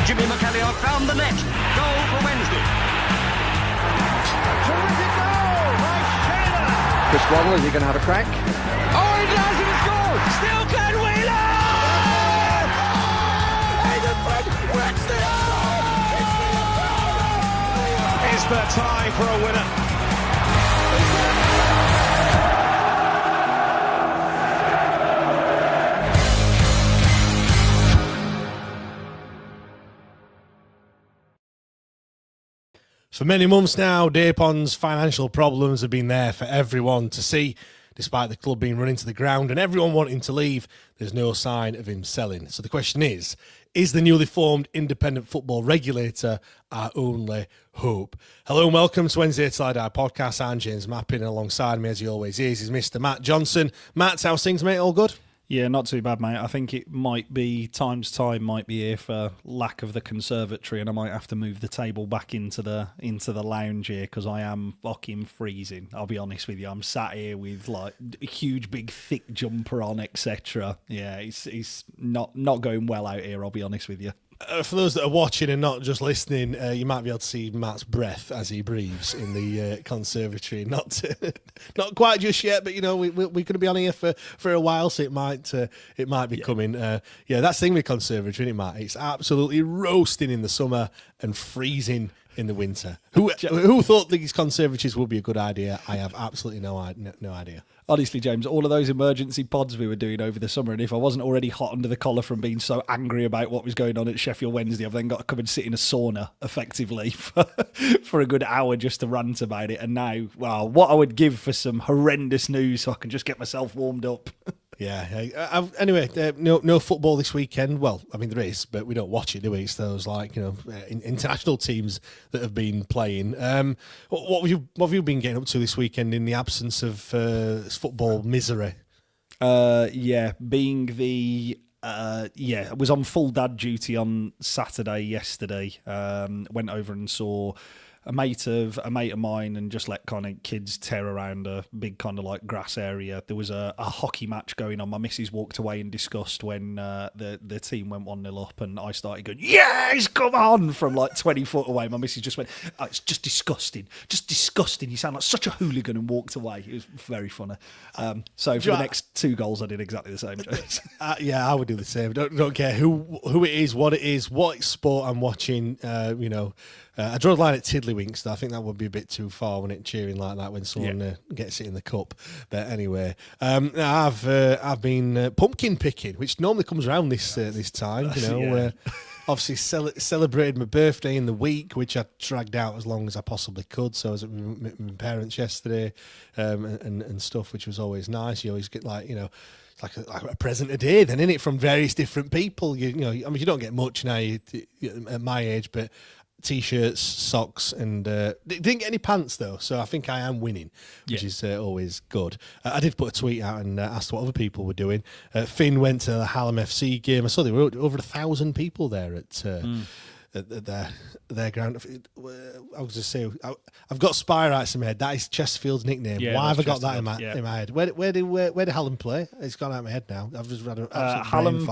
Jimmy McAlliott found the net. Goal for Wednesday. Terrific goal by Shayna. Chris Waddle, is he going to have a crack? Oh, he does, and it's goal. Still Glenn Wheeler. Independent Wednesday F.C. Is there time for a winner? For many months now, Dejphon's financial problems have been there for everyone to see. Despite the club being run into the ground and everyone wanting to leave, there's no sign of him selling. So the question is the newly formed Independent Football Regulator our only hope? Hello and welcome to Wednesday Till I Die podcast. I'm James Mappin, alongside me, as he always is Mr. Matt Johnson. Matt, how's things, mate? All good? Yeah, not too bad, mate. I think it might be time might be here for lack of the conservatory, and I might have to move the table back into the lounge here because I am fucking freezing. I'll be honest with you. I'm sat here with like a huge, big, thick jumper on, etc. Yeah, it's not going well out here. I'll be honest with you. For those that are watching and not just listening, you might be able to see Matt's breath as he breathes in the conservatory. Not quite just yet, but you know we're going to be on here for a while, so it might be coming. That's the thing with conservatory, isn't it, Matt? It's absolutely roasting in the summer and freezing in the winter. Who thought these conservatories would be a good idea? I have absolutely no idea. Honestly, James, all of those emergency pods we were doing over the summer, and if I wasn't already hot under the collar from being so angry about what was going on at Sheffield Wednesday, I've then got to come and sit in a sauna, effectively, for a good hour just to rant about it. And now, well, what I would give for some horrendous news so I can just get myself warmed up. Yeah. Anyway, no football this weekend. Well, I mean there is, but we don't watch it, do we? It's those international teams that have been playing. What have you been getting up to this weekend in the absence of football misery? I was on full dad duty on Saturday yesterday. Went over and saw a mate of mine and just let kind of kids tear around a big kind of like grass area. There was a hockey match going on. My missus walked away in disgust when the team went 1-0 up, and I started going, yes, come on, from like 20 foot away. My missus just went, oh, it's just disgusting. You sound like such a hooligan, and walked away. It was very funny. So for the next 2 goals, I did exactly the same. I would do the same. Don't care who it is, what sport I'm watching. I draw the line at Tiddlywinks, though. I think that would be a bit too far when it cheering like that when someone gets it in the cup. But anyway, I've been pumpkin picking, which normally comes around this time. Obviously celebrated my birthday in the week, which I dragged out as long as I possibly could. So I was at my parents yesterday and stuff, which was always nice. You always get it's like a present a day, then, isn't it, from various different people? You don't get much now at my age, but T-shirts, socks, and didn't get any pants though, so I think I am winning, which is always good. I did put a tweet out and asked what other people were doing. Finn went to the Hallam FC game. I saw there were over 1,000 people there at their ground. I was just saying, I've got Spyrites in my head. That is Chesterfield's nickname. Yeah, why have I got that in my head? Where did Hallam play? It's gone out of my head now. I've just read Hallam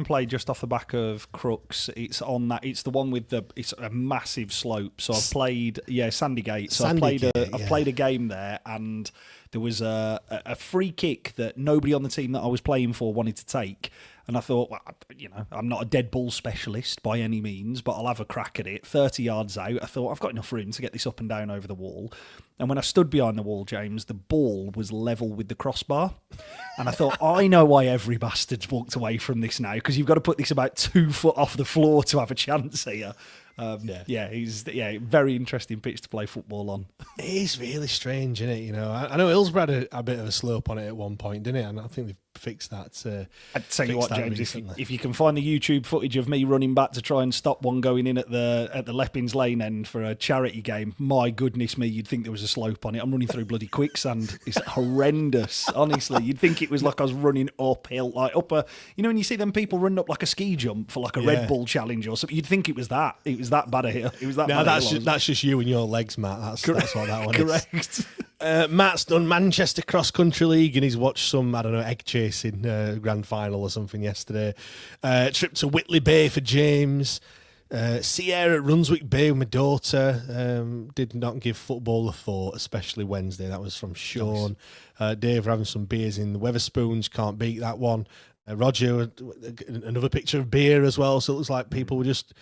play just off the back of Crooks. It's on that. It's the one with it's a massive slope. So I've played Sandygate. So I've played a game there, and there was a free kick that nobody on the team that I was playing for wanted to take. And I thought, well, I'm not a dead ball specialist by any means, but I'll have a crack at it. 30 yards out, I thought, I've got enough room to get this up and down over the wall. And when I stood behind the wall, James, the ball was level with the crossbar. And I thought, I know why every bastard's walked away from this now, because you've got to put this about 2 foot off the floor to have a chance here. Very interesting pitch to play football on. It is really strange, isn't it? I know Hillsborough had a bit of a slope on it at one point, didn't it? And I think they've fixed that. I'd tell you what, James, if you can find the YouTube footage of me running back to try and stop one going in at the Leppings Lane end for a charity game, my goodness me, you'd think there was a slope on it. I'm running through bloody quicksand. It's horrendous, honestly. You'd think it was like I was running uphill, like up a, when you see them people running up like a ski jump for like a Red Bull challenge or something, you'd think it was that. It was that bad a hill. It was that bad. That's just you and your legs, Matt. That's what that one is. Correct. Matt's done Manchester Cross Country League and he's watched some, I don't know, egg chasing grand final or something yesterday. Trip to Whitley Bay for James. Sea air at Runswick Bay with my daughter. Did not give football a thought, especially Wednesday. That was from Sean. Dave having some beers in the Weatherspoons. Can't beat that one. Roger, another picture of beer as well. So it looks like people were just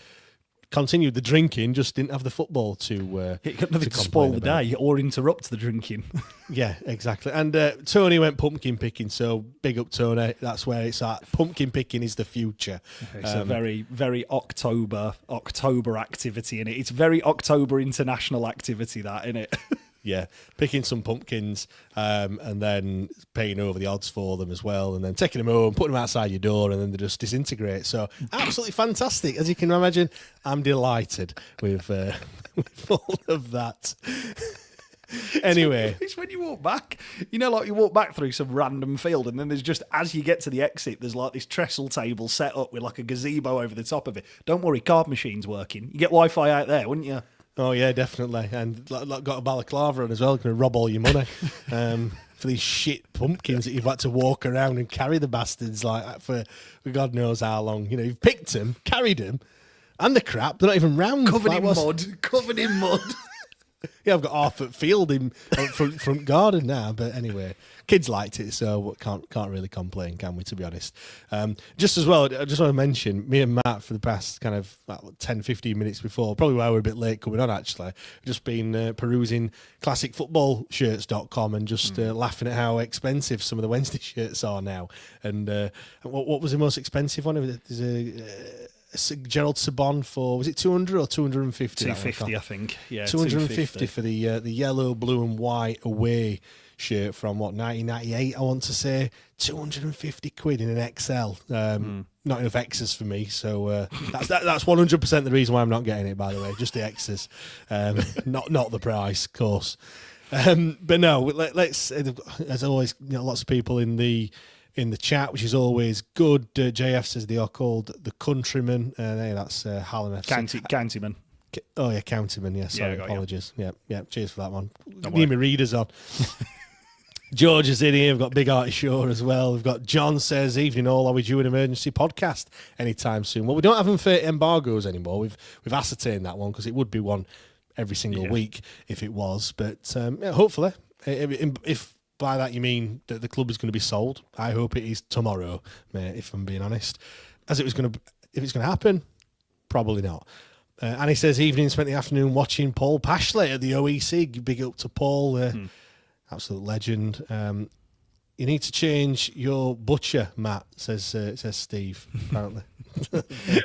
continued the drinking, just didn't have the football to. It got nothing to spoil the day or interrupt the drinking. Yeah, exactly. And Tony went pumpkin picking, so big up Tony. That's where it's at. Pumpkin picking is the future. It's a very, very October activity in it. It's very October international activity, that, isn't it? Yeah, picking some pumpkins and then paying over the odds for them as well, and then taking them home, putting them outside your door, and then they just disintegrate. So absolutely fantastic. As you can imagine, I'm delighted with all of that. Anyway. It's when you walk back, like you walk back through some random field and then there's just, as you get to the exit, there's like this trestle table set up with like a gazebo over the top of it. Don't worry, card machine's working. You get Wi-Fi out there, wouldn't you? Oh, yeah, definitely. And got a balaclava on as well, going to rob all your money for these shit pumpkins that you've had to walk around and carry the bastards like for God knows how long. You've picked them, carried them, and the crap, they're not even round. Covered in mud. Yeah, I've got half at field in front garden now, but anyway, kids liked it, so can't really complain, can we? To be honest, just as well, I just want to mention me and Matt for the past kind of 10-15 minutes before, probably why we're a bit late coming on. Actually, just been perusing classicfootballshirts.com and just laughing at how expensive some of the Wednesday shirts are now. And what was the most expensive one? There's a Gerald Sabon for, was it 200 or 250? 250, I think. Yeah, 250 for the yellow, blue and white away shirt from 1998, I want to say. 250 quid in an XL. Not enough X's for me, so that's 100% the reason why I'm not getting it, by the way. Just the X's. Not the price, of course. But no, let's, as always, lots of people in the chat, which is always good. JF says they are called the Countrymen. That's Hallam FC. Countyman. Oh, yeah, Countyman. Yeah, sorry, Yeah, apologies. Yeah, cheers for that one. Need my readers on. George is in here. We've got Big Artie Shaw as well. We've got John says, evening all, are we due an emergency podcast anytime soon? Well, we don't have them for embargoes anymore. We've ascertained that one because it would be one every single week if it was. But hopefully, if by that you mean that the club is going to be sold, I hope it is tomorrow, mate, if I'm being honest. If it's going to happen, probably not. And he says, evening, spent the afternoon watching Paul Pashley at the OEC. Big up to Paul, absolute legend. You need to change your butcher, Matt, says Steve, apparently.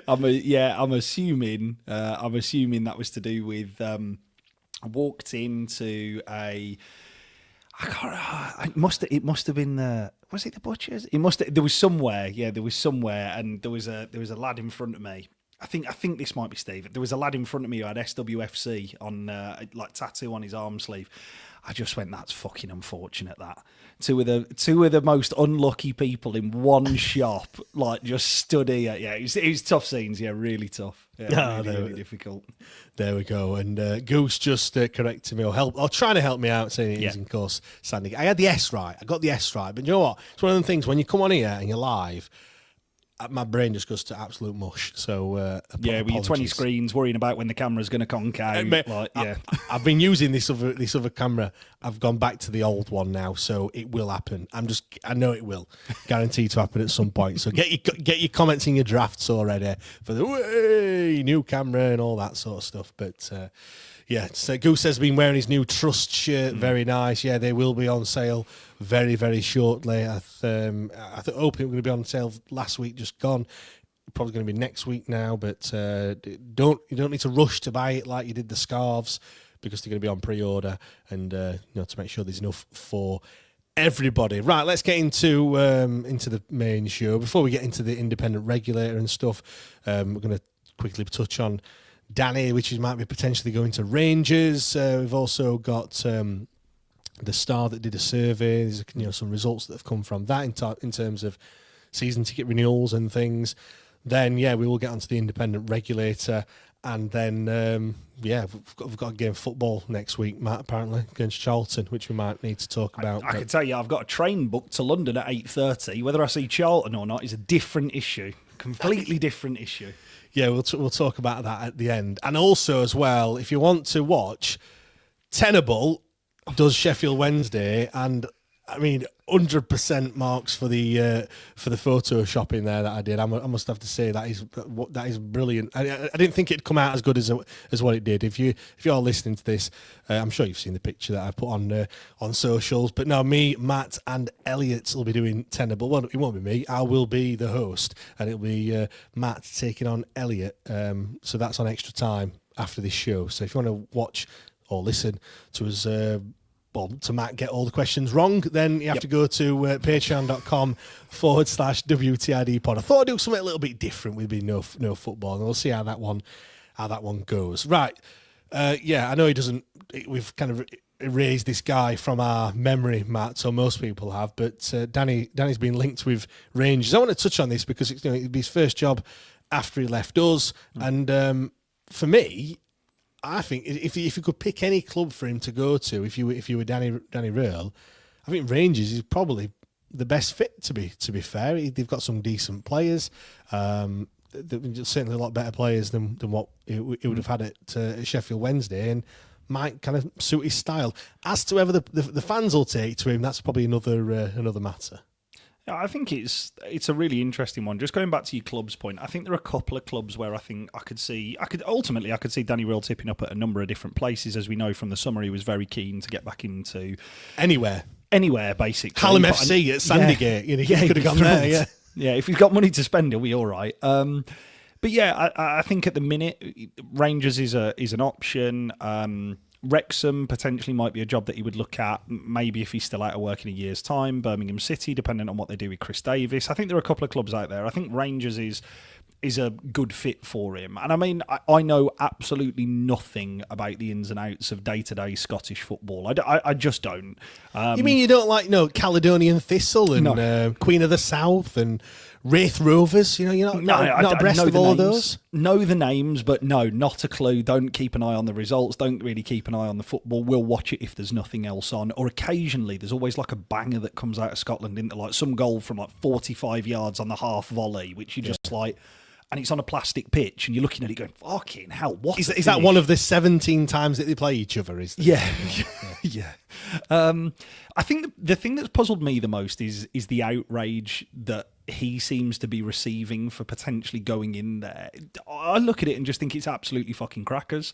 I'm assuming that was to do with, I walked into a... I can't. It must have been. Was it the butchers? There was somewhere. Yeah, there was somewhere, and there was a lad in front of me. I think this might be Steve. There was a lad in front of me who had SWFC on like tattoo on his arm sleeve. I just went, that's fucking unfortunate. That two of the most unlucky people in one shop, like just stood here. Yeah, it was tough scenes. Yeah, really tough. Yeah, really difficult. There we go. And Goose just corrected me or trying to help me out, saying it is, of course, Sandy. I had the S right. I got the S right. But you know what? It's one of the things when you come on here and you're live, my brain just goes to absolute mush. So with your 20 screens, worrying about when the camera's going to conk out. I've been using this other camera. I've gone back to the old one now, so it will happen. I know it will, guaranteed to happen at some point. So get your comments in your drafts already for the new camera and all that sort of stuff. But so Goose has been wearing his new Trust shirt. Very nice. Yeah, they will be on sale very, very shortly. I hope it was going to be on sale last week, just gone. Probably going to be next week now, but you don't need to rush to buy it like you did the scarves because they're going to be on pre-order and to make sure there's enough for everybody. Right, let's get into the main show. Before we get into the independent regulator and stuff, we're going to quickly touch on Danny, which might be potentially going to Rangers. We've also got the Star that did a survey. There's some results that have come from that in terms of season ticket renewals and things. Then we will get onto the independent regulator, And then, we've got a game of football next week, Matt, apparently, against Charlton, which we might need to talk about. I can tell you, I've got a train booked to London at 8:30. Whether I see Charlton or not is a different issue. Completely different issue. Yeah, we'll talk about that at the end. And also, as well, if you want to watch, Tenable does Sheffield Wednesday, and, I mean, 100% marks for the photoshopping there that I did. I must have to say that is brilliant. I didn't think it'd come out as good as what it did. If you're listening to this, I'm sure you've seen the picture that I put on socials. But no, me, Matt, and Elliot will be doing Tenable. Well, it won't be me. I will be the host, and it'll be Matt taking on Elliot. So that's on Extra Time after this show. So if you want to watch or listen to us. To Matt get all the questions wrong, then you have to go to patreon.com/WTID pod. I thought I'd do something a little bit different with no football, and we'll see how that one goes. Right. I know we've kind of erased this guy from our memory, Matt, so most people have, but Danny's been linked with Rangers. I want to touch on this because it'd be his first job after he left us, and for me, I think if you could pick any club for him to go to, if you were Danny Rohl, I think Rangers is probably the best fit. To be fair, they've got some decent players, certainly a lot better players than what he would have had at Sheffield Wednesday, and might kind of suit his style. As to whether the fans will take to him, that's probably another matter. Yeah, I think it's a really interesting one. Just going back to your club's point, I think there are a couple of clubs where I think I could see Danny Rohl tipping up at a number of different places. As we know from the summer, he was very keen to get back into anywhere basically. Hallam FC at Sandygate, he could have gone there. Yeah, yeah. If he's got money to spend, he'll be all right. But yeah, I think at the minute Rangers is an option. Wrexham potentially might be a job that he would look at, maybe if he's still out of work in a year's time. Birmingham City, depending on what they do with Chris Davis. I think there are a couple of clubs out there. I think Rangers is a good fit for him. And I mean, I know absolutely nothing about the ins and outs of day-to-day Scottish football. I just don't. You mean you don't like Caledonian Thistle and Queen of the South and Wraith Rovers? You're not abreast of all of those? Know the names, but no, not a clue. Don't keep an eye on the results. Don't really keep an eye on the football. We'll watch it if there's nothing else on. Or occasionally, there's always like a banger that comes out of Scotland, isn't there? Like some goal from like 45 yards on the half volley, which you just like... And it's on a plastic pitch, and you're looking at it going, fucking hell, what is that one of the 17 times that they play each other? Yeah. I think the thing that's puzzled me the most is the outrage that he seems to be receiving for potentially going in there. I look at it and just think it's absolutely fucking crackers.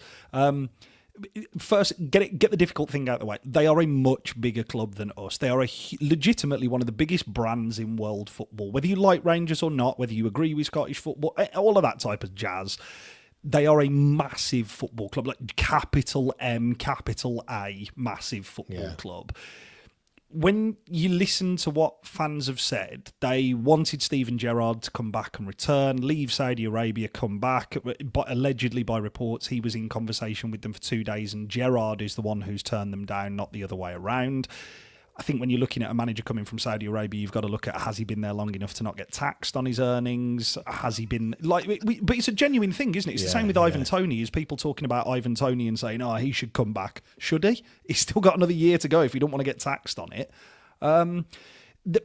First, get the difficult thing out of the way. They are a much bigger club than us. They are legitimately one of the biggest brands in world football. Whether you like Rangers or not, whether you agree with Scottish football, all of that type of jazz. They are a massive football club, like capital M, capital A, massive football club. When you listen to what fans have said, they wanted Steven Gerrard to come back and return, leave Saudi Arabia, come back. But allegedly, by reports, he was in conversation with them for 2 days, and Gerrard is the one who's turned them down, not the other way around. I think when you're looking at a manager coming from Saudi Arabia, you've got to look at, has he been there long enough to not get taxed on his earnings? Has he been but it's a genuine thing, isn't it? It's the same with Ivan Toney. Is people talking about Ivan Toney and saying, he should come back? Should he? He's still got another year to go if you don't want to get taxed on it. The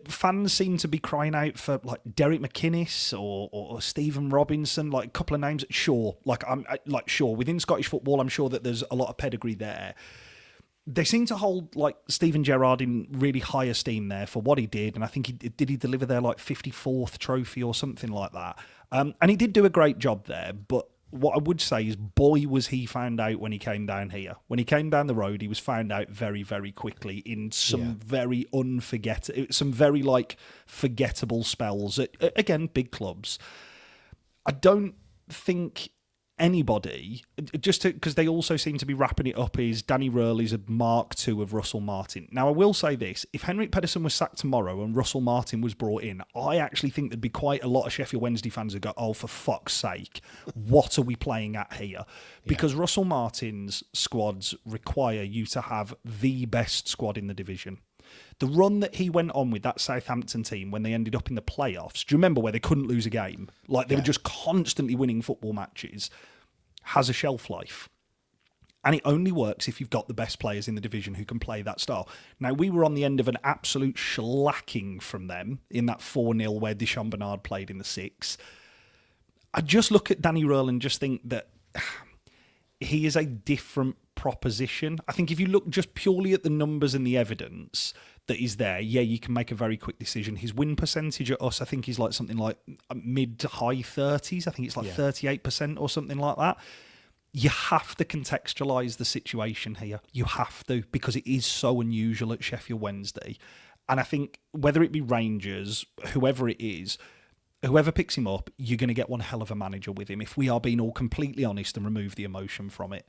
fans seem to be crying out for like Derek McInnes or Stephen Robinson, like a couple of names. Sure, sure within Scottish football, I'm sure that there's a lot of pedigree there. They seem to hold like Steven Gerrard in really high esteem there for what he did, and I think he deliver their like 54th trophy or something like that. And he did do a great job there, but what I would say is, boy, was he found out when he came down here. When he came down the road, he was found out very, very quickly in some very some very like forgettable spells at, again, big clubs. I don't think anybody, because they also seem to be wrapping it up, is Danny Rohl is a Mark II of Russell Martin. Now, I will say this, if Henrik Pedersen was sacked tomorrow and Russell Martin was brought in, I actually think there'd be quite a lot of Sheffield Wednesday fans who go, oh, for fuck's sake, what are we playing at here? Because Russell Martin's squads require you to have the best squad in the division. The run that he went on with that Southampton team when they ended up in the playoffs, do you remember where they couldn't lose a game? Like they were just constantly winning football matches. has a shelf life. And it only works if you've got the best players in the division who can play that style. Now, we were on the end of an absolute shellacking from them in that 4-0 where Dejphon Bernard played in the 6. I just look at Danny Rohl and just think that he is a different proposition. I think if you look just purely at the numbers and the evidence that is there, yeah, you can make a very quick decision. His win percentage at us, I think he's like something like mid to high 30s. I think it's like 38% or something like that. You have to contextualise the situation here. You have to, because it is so unusual at Sheffield Wednesday. And I think whether it be Rangers, whoever it is, whoever picks him up, you're going to get one hell of a manager with him, if we are being all completely honest and remove the emotion from it.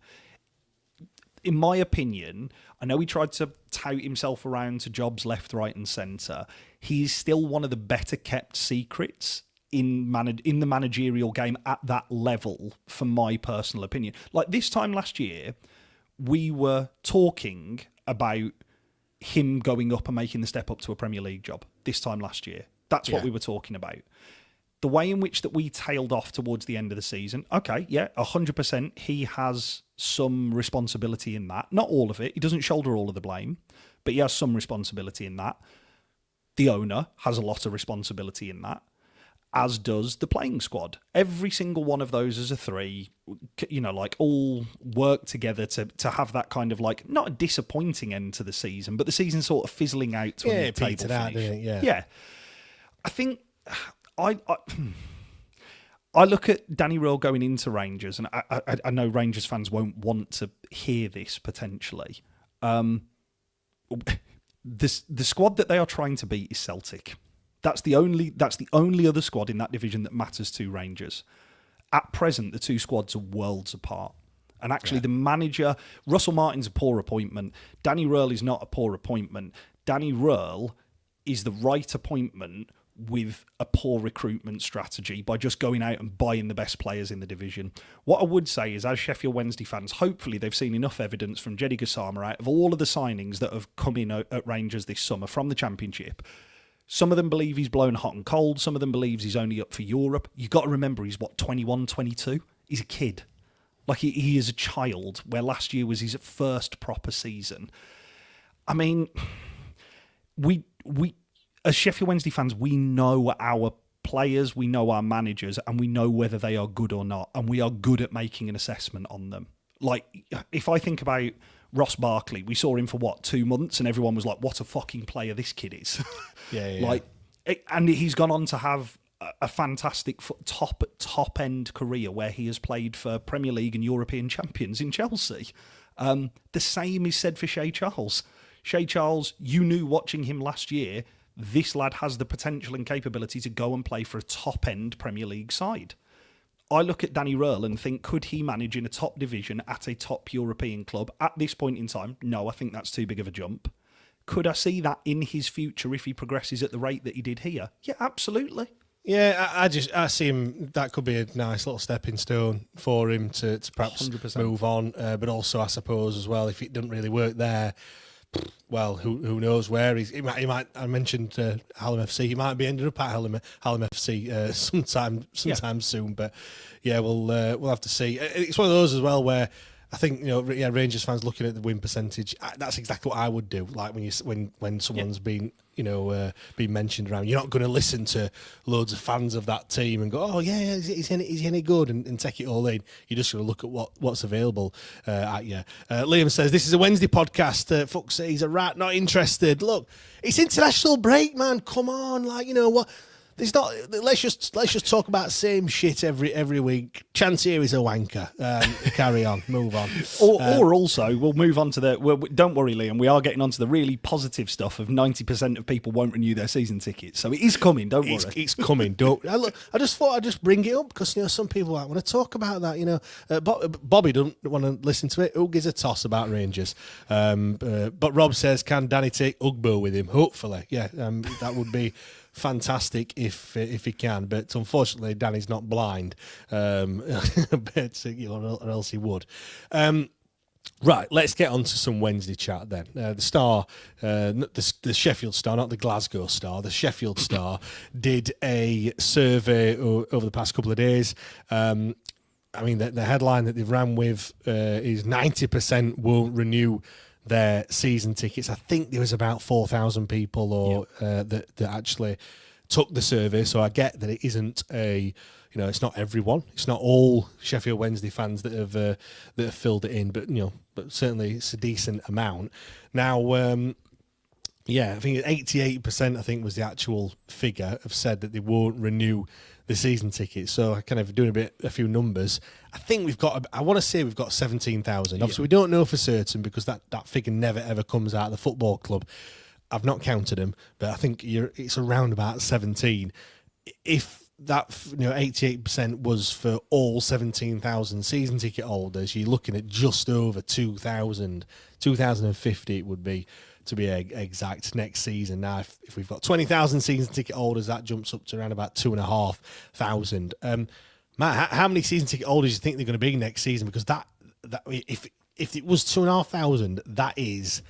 In my opinion, I know he tried to tout himself around to jobs left, right and centre. He's still one of the better kept secrets in the managerial game at that level, for my personal opinion. Like this time last year, we were talking about him going up and making the step up to a Premier League job this time last year. That's what we were talking about. The way in which that we tailed off towards the end of the season, okay, yeah, 100%, he has some responsibility in that. Not all of it. He doesn't shoulder all of the blame, but he has some responsibility in that. The owner has a lot of responsibility in that, as does the playing squad. Every single one of those as a 3, like all work together to have that kind of like, not a disappointing end to the season, but the season sort of fizzling out to a mid-table finish. Yeah. I think I look at Danny Rohl going into Rangers, and I know Rangers fans won't want to hear this potentially. The squad that they are trying to beat is Celtic. That's the only other squad in that division that matters to Rangers. At present, the two squads are worlds apart. And actually, the manager, Russell Martin's a poor appointment. Danny Rohl is not a poor appointment. Danny Rohl is the right appointment with a poor recruitment strategy by just going out and buying the best players in the division. What I would say is, as Sheffield Wednesday fans, hopefully they've seen enough evidence from Jedi Gassama out of all of the signings that have come in at Rangers this summer from the Championship. Some of them believe he's blown hot and cold. Some of them believes he's only up for Europe. You've got to remember he's, 21, 22? He's a kid. Like, he is a child, where last year was his first proper season. I mean, we as Sheffield Wednesday fans, we know our players, we know our managers, and we know whether they are good or not, and we are good at making an assessment on them. Like, if I think about Ross Barkley, we saw him for 2 months, and everyone was like, what a fucking player this kid is. And he's gone on to have a fantastic top end career where he has played for Premier League and European champions in Chelsea. The same is said for Shea Charles. Shea Charles, you knew watching him last year, this lad has the potential and capability to go and play for a top end Premier League side. I look at Danny Rohl and think, could he manage in a top division at a top European club at this point in time? No, I think that's too big of a jump. Could I see that in his future if he progresses at the rate that he did here? Yeah, absolutely. Yeah, I see him. That could be a nice little stepping stone for him to perhaps 100%. Move on. But also, I suppose as well, if it doesn't really work there, well, who knows where he might. I mentioned Hallam FC. He might be ending up at Hallam FC sometime soon. But yeah, we'll have to see. It's one of those as well where I think Rangers fans looking at the win percentage. That's exactly what I would do. Like when someone's been being mentioned around, you're not going to listen to loads of fans of that team and go, oh yeah, is he any good, and take it all in. You're just going to look at what's available at you. Liam says this is a Wednesday podcast. Fuck says he's a rat, not interested. Look, it's international break, man. Come on, what. There's not. Let's just talk about the same shit every week. Chansiri's a wanker. Carry on. Move on. Or also, we'll move on to don't worry, Liam. We are getting onto the really positive stuff of 90% of people won't renew their season tickets. So it is coming. Don't worry. It's coming. I just thought I'd just bring it up because some people want to talk about that. Bobby doesn't want to listen to it. Who gives a toss about Rangers? But Rob says, can Danny take Ugbo with him? Hopefully, yeah. That would be fantastic if he can, but unfortunately Danny's not blind, but or else he would. Right, let's get on to some Wednesday chat then. The Star, the Sheffield Star, not the Glasgow Star, the Sheffield Star did a survey over the past couple of days. I mean, the headline that they've ran with is 90% won't renew their season tickets. I think there was about 4,000 people or that actually took the survey. So I get that it isn't it's not everyone. It's not all Sheffield Wednesday fans that have filled it in, but certainly it's a decent amount. Now, I think 88%, I think, was the actual figure, have said that they won't renew the season ticket. So I kind of doing a few numbers. I think I want to say we've got 17,000. Obviously, we don't know for certain because that figure never ever comes out of the football club. I've not counted them, but I think it's around about 17. If that 88% was for all 17,000 season ticket holders, you're looking at just over 2,050 it would be, to be exact, next season. Now, if we've got 20,000 season ticket holders, that jumps up to around about 2,500. Matt, how many season ticket holders do you think they're going to be next season? Because that if it was 2,500, that is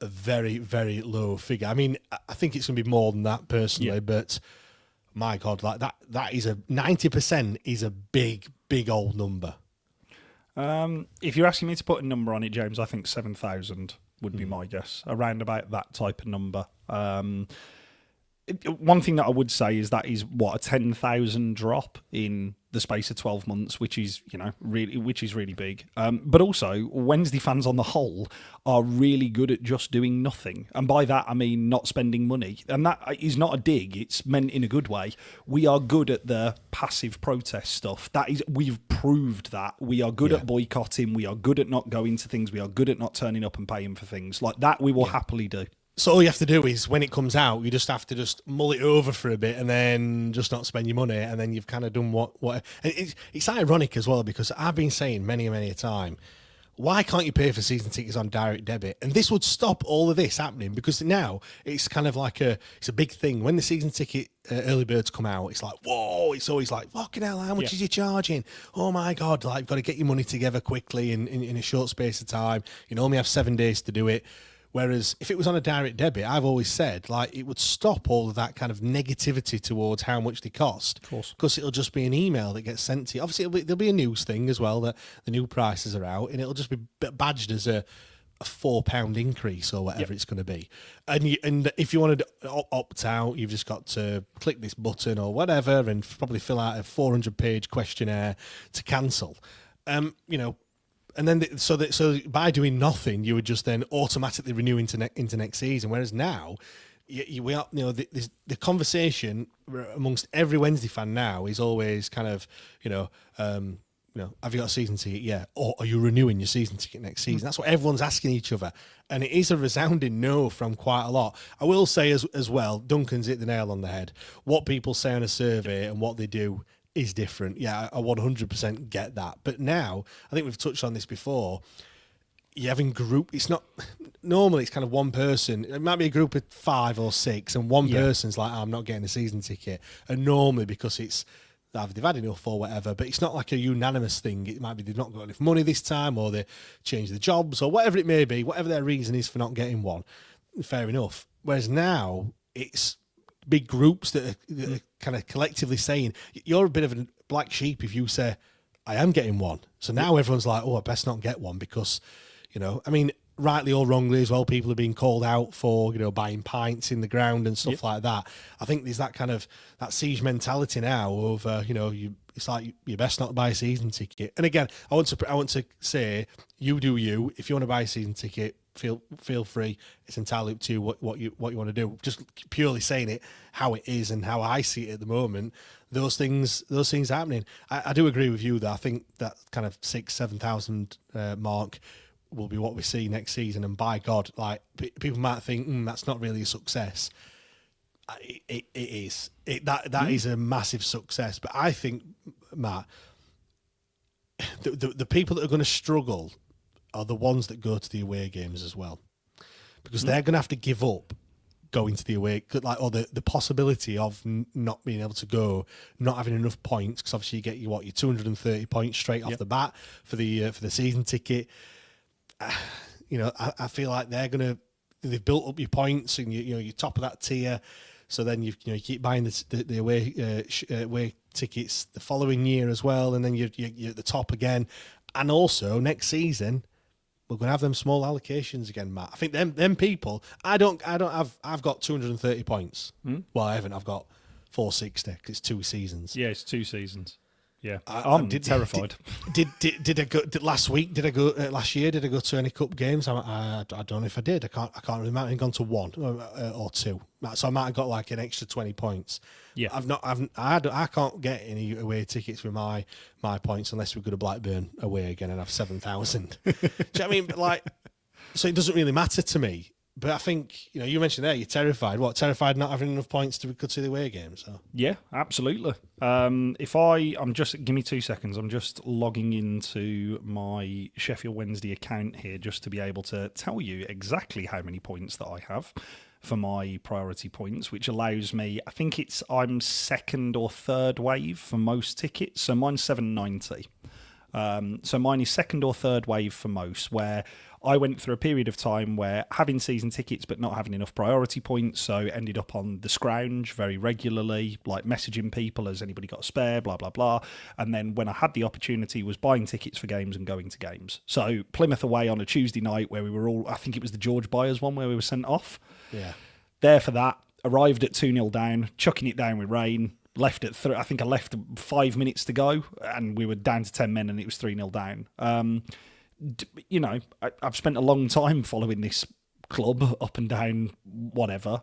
a very, very low figure. I mean, I think it's going to be more than that personally, but my God, like that is 90% is a big, big old number. If you're asking me to put a number on it, James, I think 7,000 would be my guess, around about that type of number. One thing that I would say is that is a 10,000 drop in the space of 12 months, which is really big. But also, Wednesday fans on the whole are really good at just doing nothing, and by that I mean not spending money. And that is not a dig; it's meant in a good way. We are good at the passive protest stuff. We've proved that we are good at boycotting. We are good at not going to things. We are good at not turning up and paying for things like that. We will happily do. So all you have to do is, when it comes out, you just have to mull it over for a bit and then just not spend your money, and then you've kind of done what. And it's ironic as well, because I've been saying many a time, why can't you pay for season tickets on direct debit? And this would stop all of this happening, because now it's kind of like it's a big thing. When the season ticket early birds come out, it's like, whoa, it's always like, fucking hell, how much is you charging? Oh my God, like, you've got to get your money together quickly in a short space of time. You only have 7 days to do it. Whereas if it was on a direct debit, I've always said, like, it would stop all of that kind of negativity towards how much they cost. Of course. Because it'll just be an email that gets sent to you. Obviously, there'll be a news thing as well, that the new prices are out, and it'll just be badged as a £4 increase or whatever it's going to be. And if you wanted to opt out, you've just got to click this button or whatever and probably fill out a 400-page questionnaire to cancel. And then, so by doing nothing, you would just then automatically renew into next season. Whereas now, the conversation amongst every Wednesday fan now is always kind of, have you got a season ticket? Yeah. Or are you renewing your season ticket next season? That's what everyone's asking each other, and it is a resounding no from quite a lot. I will say as well, Duncan's hit the nail on the head. What people say on a survey and what they do is different. Yeah, I 100% get that. But now, I think we've touched on this before, you're having it's not, normally it's kind of one person, it might be a group of 5 or 6, and one person's like, I'm not getting a season ticket. And normally, because it's, they've had enough or whatever, but it's not like a unanimous thing. It might be they've not got enough money this time, or they changed the jobs, or whatever it may be, whatever their reason is for not getting one. Fair enough. Whereas now, it's big groups that are kind of collectively saying, you're a bit of a black sheep if you say, I am getting one. So now everyone's like, I best not get one, because, I mean, rightly or wrongly as well, people are being called out for, buying pints in the ground and stuff like that. I think there's that kind of, that siege mentality now of, it's like, you best not buy a season ticket. And again, I want to say, you do you. If you want to buy a season ticket, feel free. It's entirely up to you what you want to do. Just purely saying it how it is and how I see it at the moment. Those things are happening. I do agree with you that I think that kind of 6,000-7,000 mark will be what we see next season. And by God, like, people might think that's not really a success. It is. That is a massive success. But I think, Matt, the people that are going to struggle are the ones that go to the away games as well, because they're going to have to give up going to the away, or the possibility of not being able to go, not having enough points, because obviously you get your 230 points straight off the bat for the season ticket. I feel like they've built up your points, and you're top of that tier. So then you keep buying the away tickets the following year as well, and then you're at the top again. And also next season, we're going to have them small allocations again, Matt. I think them people. I've got 230 points. Well, I haven't. I've got 460 because it's 2 seasons. Yeah, it's 2 seasons. Yeah, I'm terrified. Did I go last week? Did I go last year? Did I go to any cup games? I don't know if I did. I can't remember. I might have gone to 1 or 2. So I might have got like an extra 20 points. Yeah, I can't get any away tickets with my points unless we go to Blackburn away again and have 7,000. Do you know what I mean? But like, so it doesn't really matter to me. But I think, you mentioned there, you're terrified. What, terrified not having enough points to go to the away games? So. Yeah, absolutely. Give me 2 seconds. I'm just logging into my Sheffield Wednesday account here just to be able to tell you exactly how many points that I have for my priority points, which allows me, I think I'm second or third wave for most tickets. So mine's 790. So mine is second or third wave for most, where I went through a period of time where having season tickets but not having enough priority points, so ended up on the scrounge very regularly, like messaging people, has anybody got a spare, blah, blah, blah. And then when I had the opportunity, was buying tickets for games and going to games. So Plymouth away on a Tuesday night where we were all, I think it was the George Byers one where we were sent off. Yeah. There for that, arrived at 2-0 down, chucking it down with rain. Left at I think I left 5 minutes to go, and we were down to 10 men, and it was 3-0 down. I've spent a long time following this club up and down, whatever.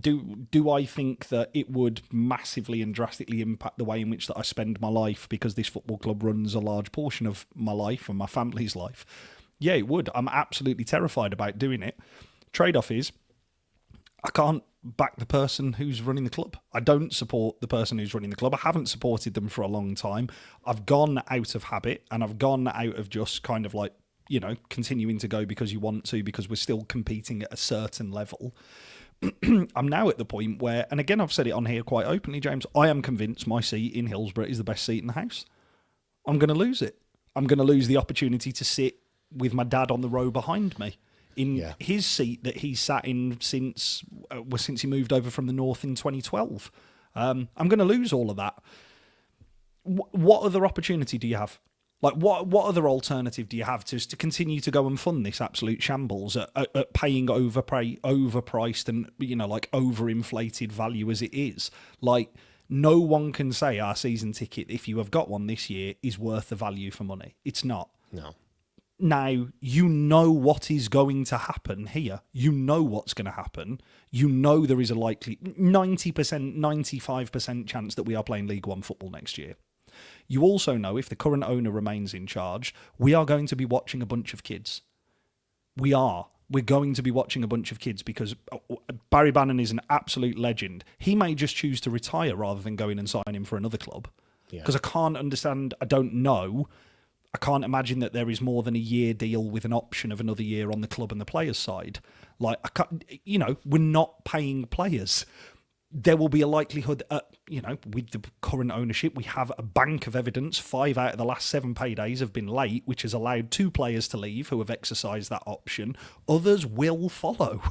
Do I think that it would massively and drastically impact the way in which that I spend my life because this football club runs a large portion of my life and my family's life? Yeah, it would. I'm absolutely terrified about doing it. Trade-off is I can't back the person who's running the club. I don't support the person who's running the club. I haven't supported them for a long time. I've gone out of habit, and I've gone out of just kind of like, continuing to go because you want to, because we're still competing at a certain level. I'm now at the point where, and again, I've said it on here quite openly, James, I am convinced my seat in Hillsborough is the best seat in the house. I'm going to lose it. I'm going to lose the opportunity to sit with my dad on the row behind me. In his seat that he's sat in since he moved over from the north in 2012. I'm going to lose all of that. What other opportunity do you have? Like, what other alternative do you have to continue to go and fund this absolute shambles at paying overpriced and, overinflated value as it is? Like, no one can say our season ticket, if you have got one this year, is worth the value for money. It's not. No. Now, you know what is going to happen here. You know what's going to happen. You know there is a likely 90%, 95% chance that we are playing League One football next year. You also know if the current owner remains in charge, we are going to be watching a bunch of kids. We are. We're going to be watching a bunch of kids because Barry Bannon is an absolute legend. He may just choose to retire rather than going and sign him for another club. Because I can't understand, I don't know. I can't imagine that there is more than a year deal with an option of another year on the club and the players' side. Like, we're not paying players. There will be a likelihood, with the current ownership, we have a bank of evidence. 5 out of the last 7 paydays have been late, which has allowed 2 players to leave who have exercised that option. Others will follow.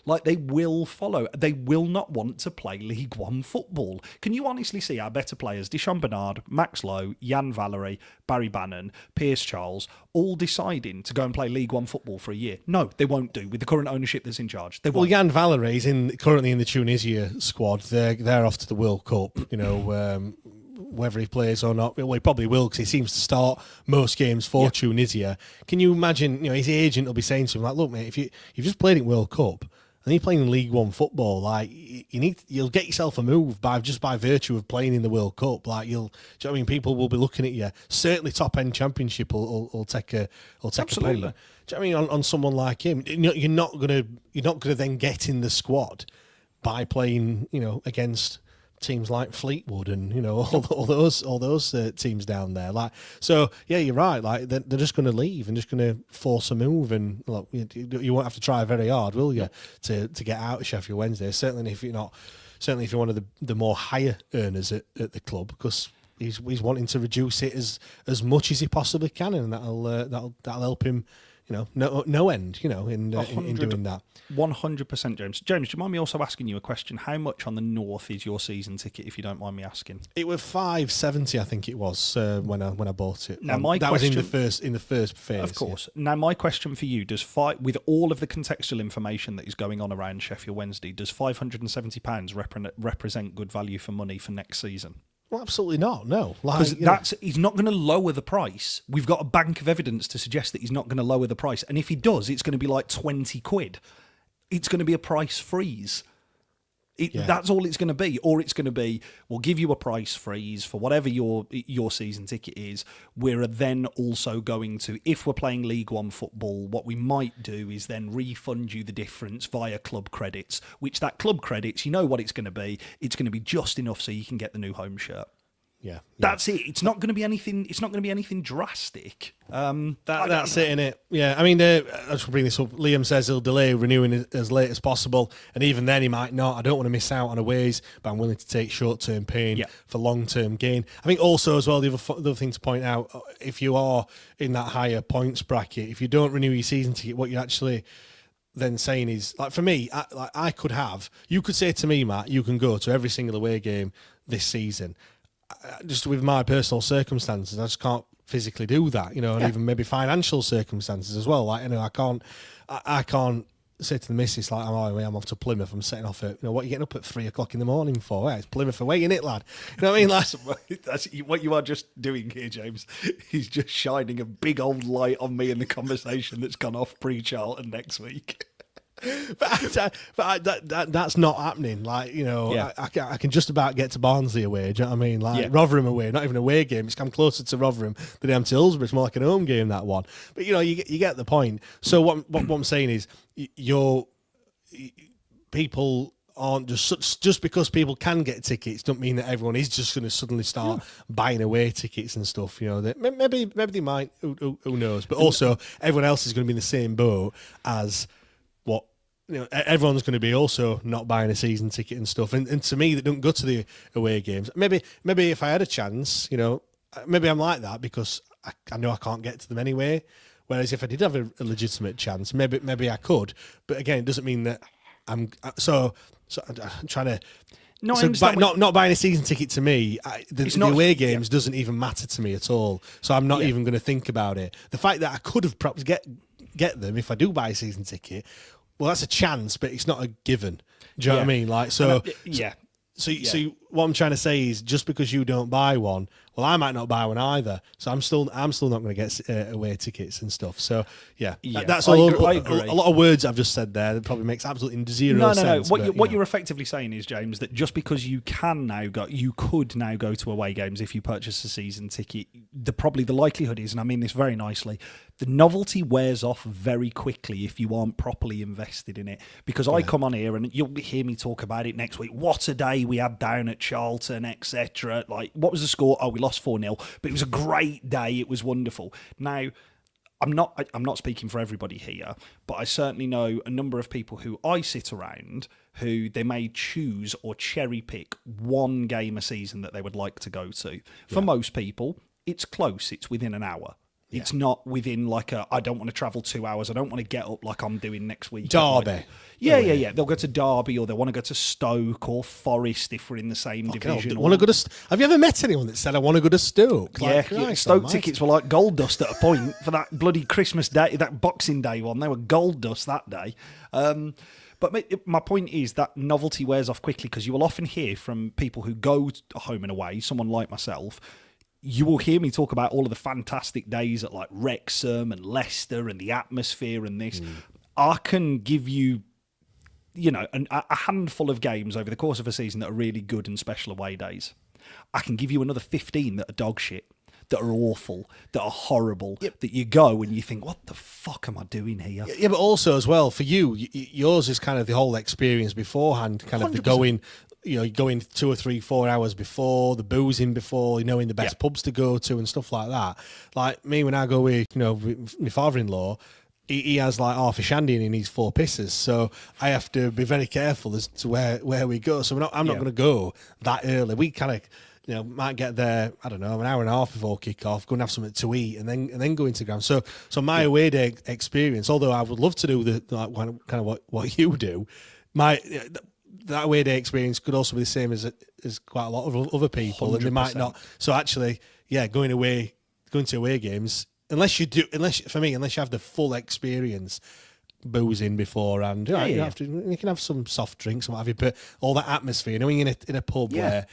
Like, they will follow. They will not want to play League One football. Can you honestly see our better players, Dejphon Bernard, Max Lowe, Jan Valery, Barry Bannon, Piers Charles, all deciding to go and play League One football for a year? No, they won't do with the current ownership that's in charge. They won't. Well, Jan Valery is currently in the Tunisia squad. They're off to the World Cup, whether he plays or not. Well, he probably will because he seems to start most games for Tunisia. Can you imagine, his agent will be saying to him, like, look, mate, if you've just played in World Cup, and you're playing in League One football, like you'll get yourself a move by virtue of playing in the World Cup. Like, do you know what I mean? People will be looking at you. Certainly, top end Championship will take a punt. Do you know what I mean? On someone like him, you're not gonna then get in the squad by playing against teams like Fleetwood and all those teams down there. Like, so yeah, you're right. Like, they're just going to leave and just going to force a move, and look, you won't have to try very hard, will you, to get out of Sheffield Wednesday? Certainly if you're one of the more higher earners at the club, because he's wanting to reduce it as much as he possibly can, and that'll help him no end, in doing that. 100%, James. James, do you mind me also asking you a question? How much on the North is your season ticket, if you don't mind me asking? It was $5.70, I think it was, when I bought it. Now, that was in the first phase. Of course. Yeah. Now, my question for you, with all of the contextual information that is going on around Sheffield Wednesday, does £570 represent good value for money for next season? Well, absolutely not. No, because he's not going to lower the price. We've got a bank of evidence to suggest that he's not going to lower the price, and if he does, it's going to be like £20. It's going to be a price freeze. That's all it's going to be. Or it's going to be, we'll give you a price freeze for whatever your season ticket is. We're then also going to, if we're playing League One football, what we might do is then refund you the difference via club credits, which that club credits, you know what it's going to be. It's going to be just enough so you can get the new home shirt. Yeah, that's it. It's not going to be anything. It's not going to be anything drastic. That's it, innit? Yeah, I mean, I just bring this up. Liam says he'll delay renewing it as late as possible, and even then he might not. I don't want to miss out on aways, but I'm willing to take short-term pain for long-term gain. I think also as well, the other thing to point out, if you are in that higher points bracket, if you don't renew your season ticket, what you're actually then saying is, like for me, you could say to me, Matt, you can go to every single away game this season. Just with my personal circumstances, I just can't physically do that, and even maybe financial circumstances as well. Like, I can't say to the missus, like, I'm off to Plymouth, I'm setting off at, what are you getting up at 3 o'clock in the morning for? It's Plymouth away, innit, lad? You know what I mean? Like, that's what you are just doing here, James. He's just shining a big old light on me in the conversation that's gone off pre-Charlton next week. But that's not happening. Like, I can just about get to Barnsley away. Do you know what I mean? Like Rotherham away, not even a away game. I'm closer to Rotherham than I am to Hillsborough. It's more like an home game, that one. But you get the point. So what I'm saying is, people aren't just because people can get tickets, don't mean that everyone is just going to suddenly start buying away tickets and stuff. That maybe they might. Who knows? But also, everyone else is going to be in the same boat as. Everyone's going to be also not buying a season ticket and stuff. And to me, that don't go to the away games. Maybe if I had a chance, maybe I'm like that because I know I can't get to them anyway. Whereas if I did have a legitimate chance, maybe I could. But again, it doesn't mean that I'm so I'm trying to. No, not buying a season ticket to me, the away games doesn't even matter to me at all. So I'm not even going to think about it. The fact that I could have perhaps get them if I do buy a season ticket. Well, that's a chance, but it's not a given. Do you know what I mean? Like, so what I'm trying to say is, just because you don't buy one, well, I might not buy one either. So I'm still not going to get away tickets and stuff. So that's all. I agree. A lot of words I've just said there that probably makes absolutely zero sense. No. What you're effectively saying is, James, that just because you could now go to away games if you purchase a season ticket. The likelihood is, and I mean this very nicely, the novelty wears off very quickly if you aren't properly invested in it. Because I come on here and you'll hear me talk about it next week. What a day we had down at Charlton, etc. Like, what was the score? Oh, we lost 4-0, but it was a great day. It was wonderful. Now, I'm not speaking for everybody here, but I certainly know a number of people who I sit around who they may choose or cherry pick one game a season that they would like to go to. For most people, it's close. It's within an hour. It's not within I don't want to travel 2 hours. I don't want to get up like I'm doing next week. Derby. Yeah. They'll go to Derby, or they want to go to Stoke or Forest if we're in the same division. Have you ever met anyone that said, I want to go to Stoke? Stoke tickets were like gold dust at a point for that bloody Christmas day, that Boxing Day one. They were gold dust that day. But my point is that novelty wears off quickly, because you will often hear from people who go home and away, someone like myself. You will hear me talk about all of the fantastic days at like Wrexham and Leicester and the atmosphere and this. I can give you, a handful of games over the course of a season that are really good and special away days. I can give you another 15 that are dog shit, that are awful, that are horrible, that you go and you think, what the fuck am I doing here? Yeah, but also as well, for you, yours is kind of the whole experience beforehand, kind of 100%. The going... you going 2 or 3, 4 hours before, the boozing before, knowing the best pubs to go to and stuff like that. Like me, when I go with, with my father-in-law, he has like half a shandy and he needs 4 pisses. So I have to be very careful as to where we go. So I'm not going to go that early. We kind of, might get there, I don't know, an hour and a half before kick-off, go and have something to eat, and then go into ground. So my away day experience, although I would love to do kind of what you do, that away day experience could also be the same as quite a lot of other people, 100%. And they might not. So actually, going to away games, unless you have the full experience, boozing beforehand, you can have some soft drinks and what have you, but all that atmosphere, when you're in a pub where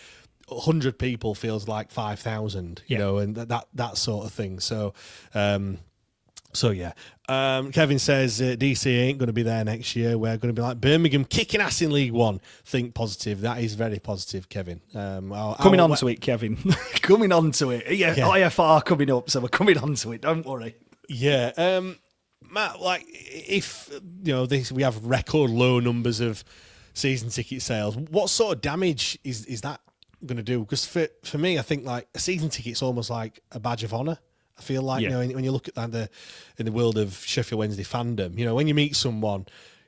100 people feels like 5,000, and that sort of thing. So Kevin says DC ain't going to be there next year. We're going to be like Birmingham, kicking ass in League One. Think positive. That is very positive, Kevin. Coming on to it, Kevin. Coming on to it. IFR coming up, so we're coming on to it. Don't worry. Yeah. Matt, if we have record low numbers of season ticket sales, what sort of damage is that going to do? Because for me, I think a season ticket's almost like a badge of honour. I feel like when you look at that in the world of Sheffield Wednesday fandom, when you meet someone,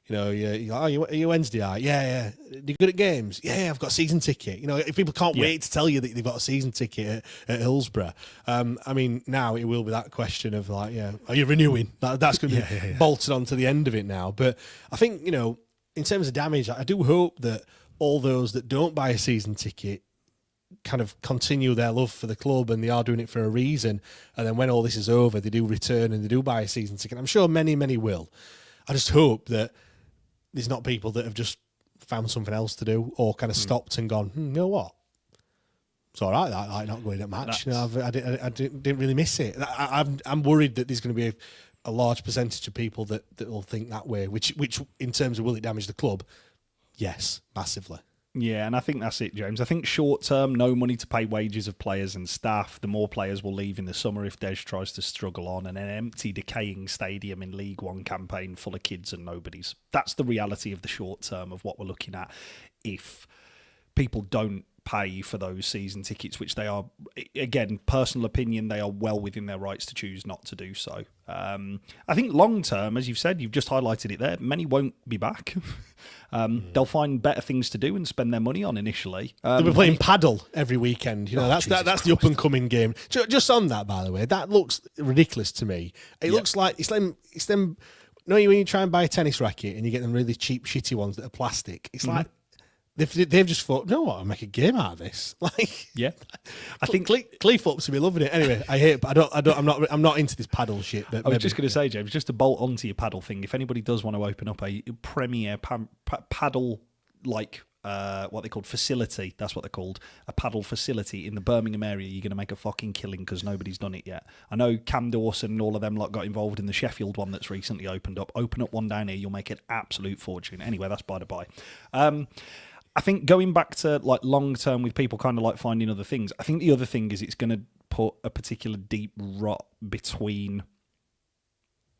you're like, are you Wednesday? Yeah. You good at games? Yeah, I've got a season ticket. If people can't wait to tell you that they've got a season ticket at Hillsborough. Now it will be that question of are you renewing? That's going to be bolted onto the end of it now. But I think, in terms of damage, I do hope that all those that don't buy a season ticket kind of continue their love for the club, and they are doing it for a reason. And then when all this is over, they do return and they do buy a season ticket. I'm sure many, many will. I just hope that there's not people that have just found something else to do or kind of stopped and gone, you know what? It's all right, that not going at match. I didn't really miss it. I'm worried that there's going to be a large percentage of people that will think that way, which in terms of will it damage the club? Yes, massively. Yeah, and I think that's it, James. I think short term, no money to pay wages of players and staff. The more players will leave in the summer if Dej tries to struggle on, and an empty, decaying stadium in League One campaign full of kids and nobodies. That's the reality of the short term of what we're looking at if people don't pay for those season tickets, which they are, again, personal opinion, they are well within their rights to choose not to do so. I think long term, as you've said, you've just highlighted it there, many won't be back. They'll find better things to do and spend their money on initially. They'll be playing paddle every weekend. That's the up and coming game. Just on that, by the way, that looks ridiculous to me. It looks like it's them. When you try and buy a tennis racket and you get them really cheap, shitty ones that are plastic. It's like they've just thought, no, what? I'll make a game out of this. I think Cleef to be loving it. Anyway, I hate. I'm not into this paddle shit. But I was just going to say, James, just to bolt onto your paddle thing. If anybody does want to open up a premier paddle what they called facility, that's what they're called, a paddle facility in the Birmingham area, you're going to make a fucking killing because nobody's done it yet. I know Cam Dawson and all of them got involved in the Sheffield one that's recently opened up. Open up one down here, you'll make an absolute fortune. Anyway, that's by the by. I think going back to long term with people kind of finding other things, I think the other thing is it's going to put a particular deep rot between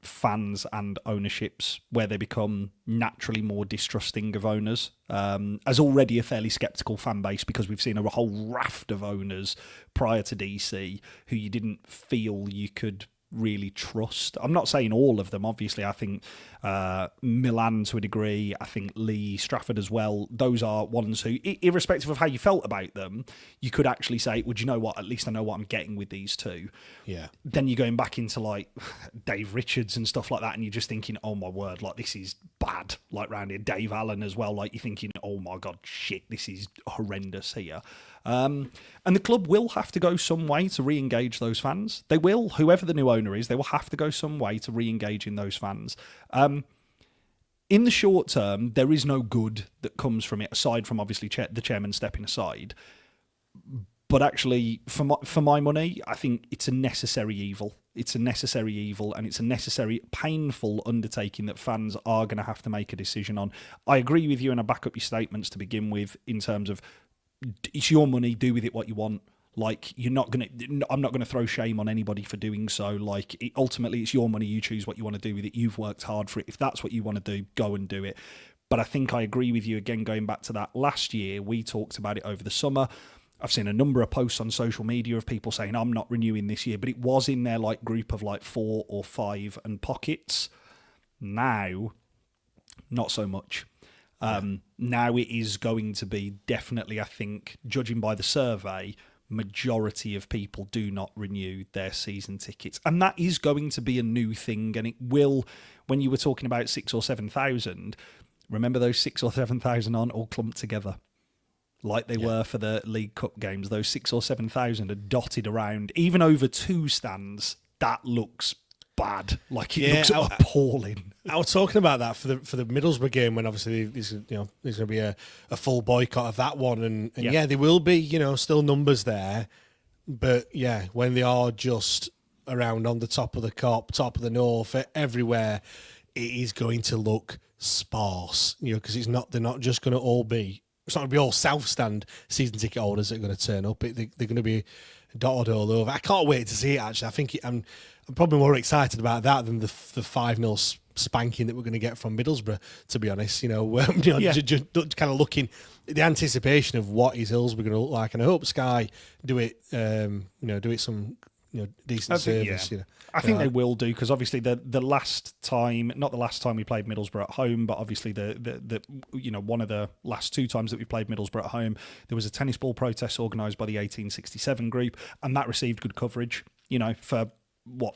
fans and ownerships where they become naturally more distrusting of owners. As already a fairly sceptical fan base because we've seen a whole raft of owners prior to DC who you didn't feel you could really trust. I'm not saying all of them, obviously. I think Milan to a degree, I think Lee, Stratford as well, those are ones who, irrespective of how you felt about them, you could actually say, well, do you know what, at least I know what I'm getting with these two. Yeah. Then you're going back into Dave Richards and stuff like that, and you're just thinking, oh my word, this is bad, round here. Dave Allen as well, you're thinking, oh my God, shit, this is horrendous here. And the club will have to go some way to re-engage those fans. They will, whoever the new owner is, they will have to go some way to re-engage in those fans. In the short term, there is no good that comes from it, aside from obviously the chairman stepping aside. But actually, for my money, I think it's a necessary evil. It's a necessary evil, and it's a necessary, painful undertaking that fans are going to have to make a decision on. I agree with you, and I back up your statements to begin with in terms of it's your money, do with it what you want. I'm not going to throw shame on anybody for doing so. Ultimately, it's your money. You choose what you want to do with it. You've worked hard for it. If that's what you want to do, go and do it. But I think I agree with you again, going back to that last year, we talked about it over the summer. I've seen a number of posts on social media of people saying, I'm not renewing this year, but it was in their group of 4 or 5 and pockets. Now, not so much. Now it is going to be definitely, I think, judging by the survey, majority of people do not renew their season tickets. And that is going to be a new thing. And it will, when you were talking about 6,000 or 7,000, remember those 6,000 or 7,000 aren't all clumped together like they were for the League Cup games. Those 6,000 or 7,000 are dotted around, even over 2 stands. That looks bad. Like it looks appalling. I was talking about that for the Middlesbrough game, when obviously there's going to be a full boycott of that one, and there will be still numbers there, but when they are just around on the top of the Kop, top of the North, everywhere, it is going to look sparse. Because they're not just going to all be. It's not going to be all South Stand season ticket holders that are going to turn up. They're going to be dotted all over. I can't wait to see it. Actually, I think I'm probably more excited about that than the 5-0 spanking that we're going to get from Middlesbrough. To be honest, just kind of looking the anticipation of what is Hillsborough going to look like, and I hope Sky do it. Do it some decent service. I think they will do, because obviously the last time, not the last time we played Middlesbrough at home, but obviously the one of the last 2 times that we played Middlesbrough at home, there was a tennis ball protest organised by the 1867 group, and that received good coverage. For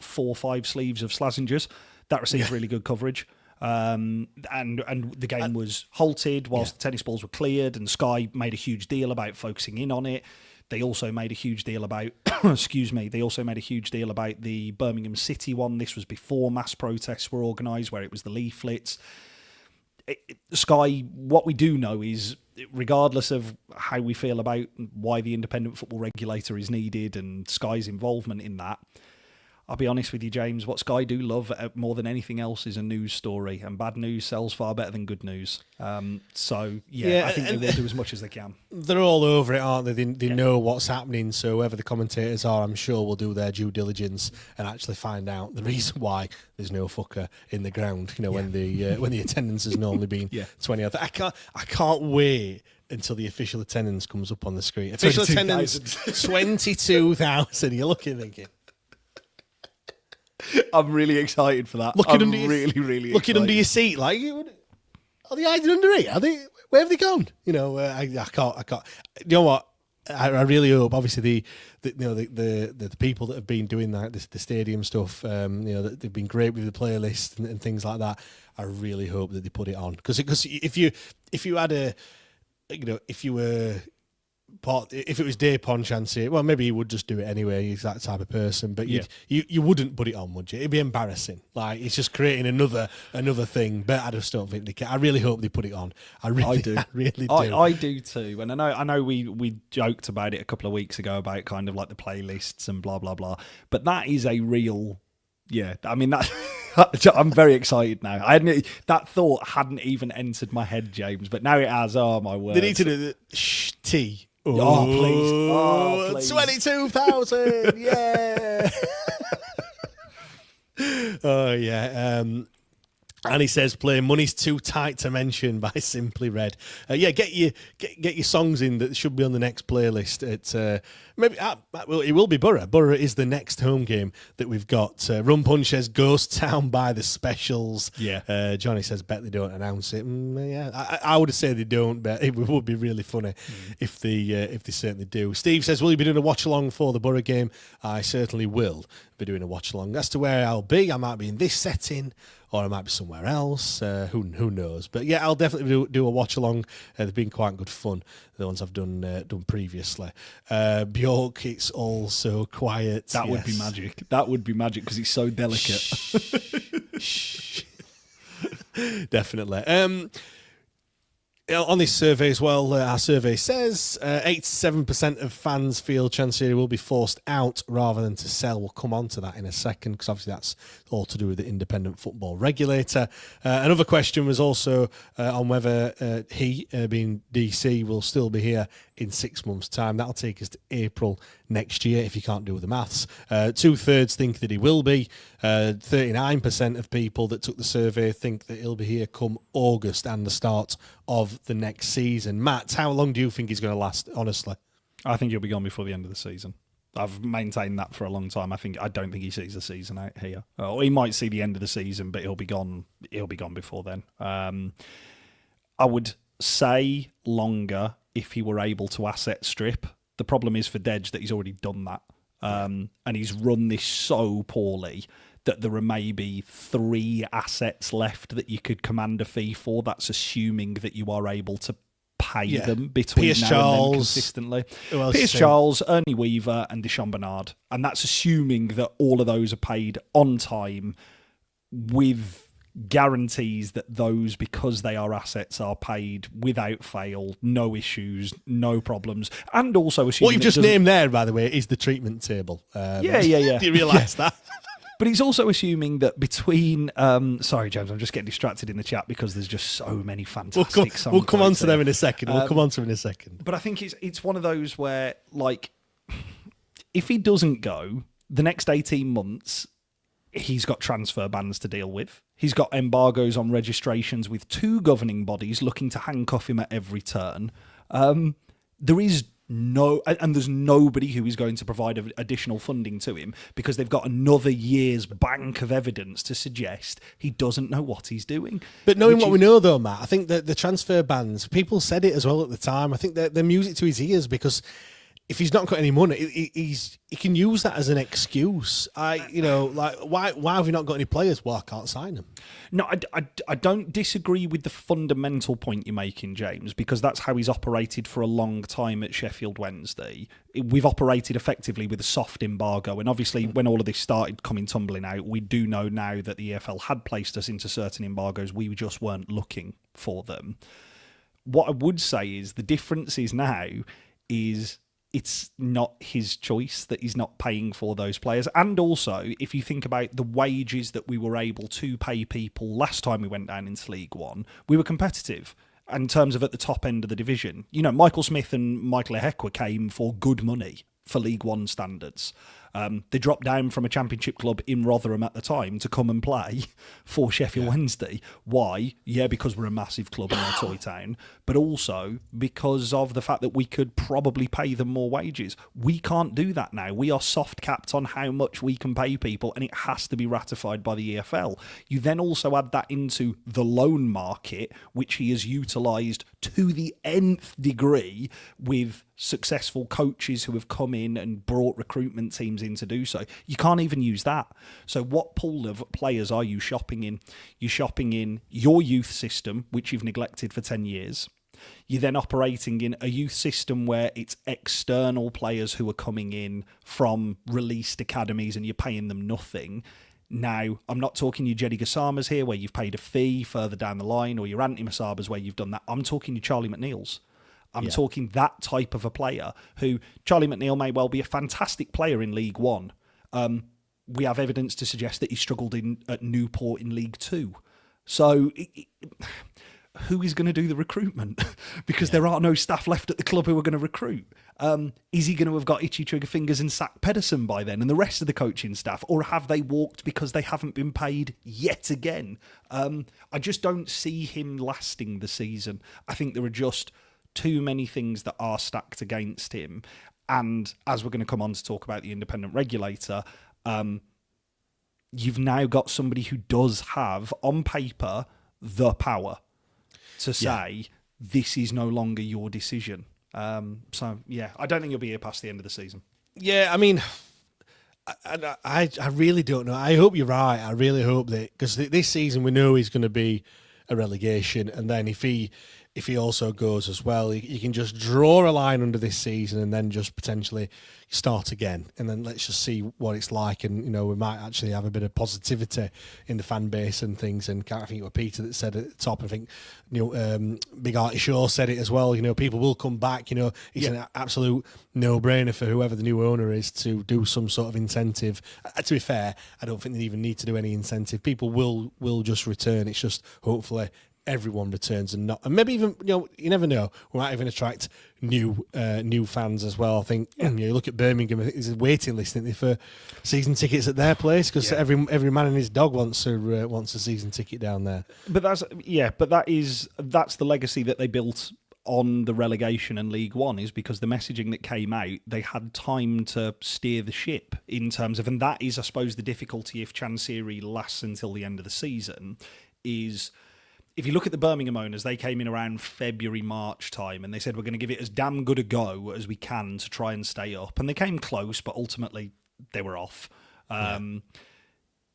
4 or 5 sleeves of Slazengers, that received really good coverage. And the game was halted whilst the tennis balls were cleared, and Sky made a huge deal about focusing in on it. They also made a huge deal about, they also made a huge deal about the Birmingham City one. This was before mass protests were organised, where it was the leaflets. Sky, what we do know is, regardless of how we feel about why the Independent Football Regulator is needed and Sky's involvement in that, I'll be honest with you, James, what Sky do love more than anything else is a news story, and bad news sells far better than good news. I think they will do as much as they can. They're all over it, aren't they? They know what's happening, so whoever the commentators are, I'm sure will do their due diligence and actually find out the reason why there's no fucker in the ground. when the attendance has normally been 20. I can't wait until the official attendance comes up on the screen. Official attendance 22,000. You're looking thinking. I'm really excited for that. Really looking under your seat, like, are they hiding under it? Are they? Where have they gone? I can't. You know what? I really hope. Obviously, the people that have been doing that, the stadium stuff, that they've been great with the playlist and things like that. I really hope that they put it on, because if you had a, if you were. If it was Dejphon Chansiri, well, maybe he would just do it anyway. He's that type of person, but you wouldn't put it on, would you? It'd be embarrassing. Like, it's just creating another thing. But I just don't think they can. I really hope they put it on. I do. I really do. I do too. And I know we joked about it a couple of weeks ago about kind of like the playlists and blah blah blah. But that is a real. Yeah, I mean that. I'm very excited now. That thought hadn't even entered my head, James, but now it has. Oh my word! They need to do the T. Oh, please. Oh, please. 22,000. Yeah. Oh, yeah. And he says, "Play Money's Too Tight to Mention" by Simply Red. Get your songs in that should be on the next playlist. It will be Borough. Borough is the next home game that we've got. Rum Punch says Ghost Town by the Specials. Yeah. Johnny says, bet they don't announce it. I would say they don't, but it would be really funny if they certainly do. Steve says, will you be doing a watch along for the Borough game? I certainly will be doing a watch along. As to where I'll be, I might be in this setting, or I might be somewhere else. Who knows? But yeah, I'll definitely do a watch along. They've been quite good fun, the ones I've done previously. Bjork, it's all so quiet. That would be magic. That would be magic because it's so delicate. Shh. Definitely. On this survey as well, our survey says 87% of fans feel Chansiri will be forced out rather than to sell. We'll come on to that in a second, because obviously that's all to do with the Independent Football Regulator. Another question was also on whether he, being DC, will still be here in 6 months' time. That'll take us to April next year, if you can't do the maths. 2/3 think that he will be. 39% of people that took the survey think that he'll be here come August and the start of the next season. Matt, how long do you think he's going to last, honestly? I think he'll be gone before the end of the season. I've maintained that for a long time. I don't think he sees the season out here. Or he might see the end of the season, but he'll be gone before then. I would say longer if he were able to asset strip The problem is for Dej that he's already done that. And he's run this so poorly that there are maybe 3 assets left that you could command a fee for. That's assuming that you are able to pay them between Pierce now Charles, and then consistently. Pierce Charles, Ernie Weaver and Dejphon Bernard. And that's assuming that all of those are paid on time with guarantees that those, because they are assets, are paid without fail, no issues, no problems. And also assuming what you've just named there, by the way, is the treatment table. Yeah. Do you realise that? But he's also assuming that between... sorry, James, I'm just getting distracted in the chat because there's just so many fantastic songs. We'll come on to them in a second. But I think it's one of those where, like, if he doesn't go, the next 18 months, he's got transfer bans to deal with. He's got embargoes on registrations with 2 governing bodies looking to handcuff him at every turn. There's nobody who is going to provide additional funding to him because they've got another year's bank of evidence to suggest he doesn't know what he's doing. But knowing what we know, though, Matt, I think that the transfer bans, people said it as well at the time. I think they're music to his ears because if he's not got any money, he can use that as an excuse. Why have we not got any players? Well, I can't sign them. No, I don't disagree with the fundamental point you're making, James, because that's how he's operated for a long time at Sheffield Wednesday. We've operated effectively with a soft embargo, and obviously when all of this started coming tumbling out, we do know now that the EFL had placed us into certain embargoes. We just weren't looking for them. What I would say is the difference is now is it's not his choice that he's not paying for those players. And also, if you think about the wages that we were able to pay people last time we went down into League One, we were competitive in terms of at the top end of the division. You know, Michael Smith and Michael Ehekwa came for good money for League One standards. They dropped down from a championship club in Rotherham at the time to come and play for Sheffield Wednesday. Why? Yeah, because we're a massive club in our toy town, but also because of the fact that we could probably pay them more wages. We can't do that now. We are soft capped on how much we can pay people, and it has to be ratified by the EFL. You then also add that into the loan market, which he has utilised to the nth degree with successful coaches who have come in and brought recruitment teams in to do so. You can't even use that. So what pool of players are you shopping in? You're shopping in your youth system, which you've neglected for 10 years. You're then operating in a youth system where it's external players who are coming in from released academies and you're paying them nothing. Now, I'm not talking your Jeddy Gasamas here where you've paid a fee further down the line, or your Anthony Masabas where you've done that. I'm talking your Charlie McNeils. I'm talking that type of a player who, Charlie McNeil may well be a fantastic player in League One. We have evidence to suggest that he struggled at Newport in League Two. So who is going to do the recruitment? Because there are no staff left at the club who are going to recruit. Is he going to have got itchy trigger fingers and sacked Pedersen by then and the rest of the coaching staff? Or have they walked because they haven't been paid yet again? I just don't see him lasting the season. I think there are just too many things that are stacked against him. And as we're going to come on to talk about the independent regulator, you've now got somebody who does have, on paper, the power to say, this is no longer your decision. I don't think you'll be here past the end of the season. Yeah, I mean, I really don't know. I hope you're right. I really hope that, because this season we know he's going to be a relegation, and then if he also goes as well, you can just draw a line under this season and then just potentially start again, and then let's just see what it's like. And we might actually have a bit of positivity in the fan base and things. And I think it was Peter that said at the top. I think Big Artie Shaw said it as well. People will come back. It's an absolute no-brainer for whoever the new owner is to do some sort of incentive. To be fair, I don't think they even need to do any incentive. People will just return. It's just hopefully everyone returns and maybe even you never know, we might even attract new fans as well. I think you look at Birmingham, I think there's a waiting list, isn't there, for season tickets at their place, because every man and his dog wants a season ticket down there. But that's the legacy that they built on the relegation and League One, is because the messaging that came out, they had time to steer the ship in terms of, and that is, I suppose, the difficulty if Chansiri lasts until the end of the season, is if you look at the Birmingham owners, they came in around February, March time, and they said, we're going to give it as damn good a go as we can to try and stay up. And they came close, but ultimately they were off.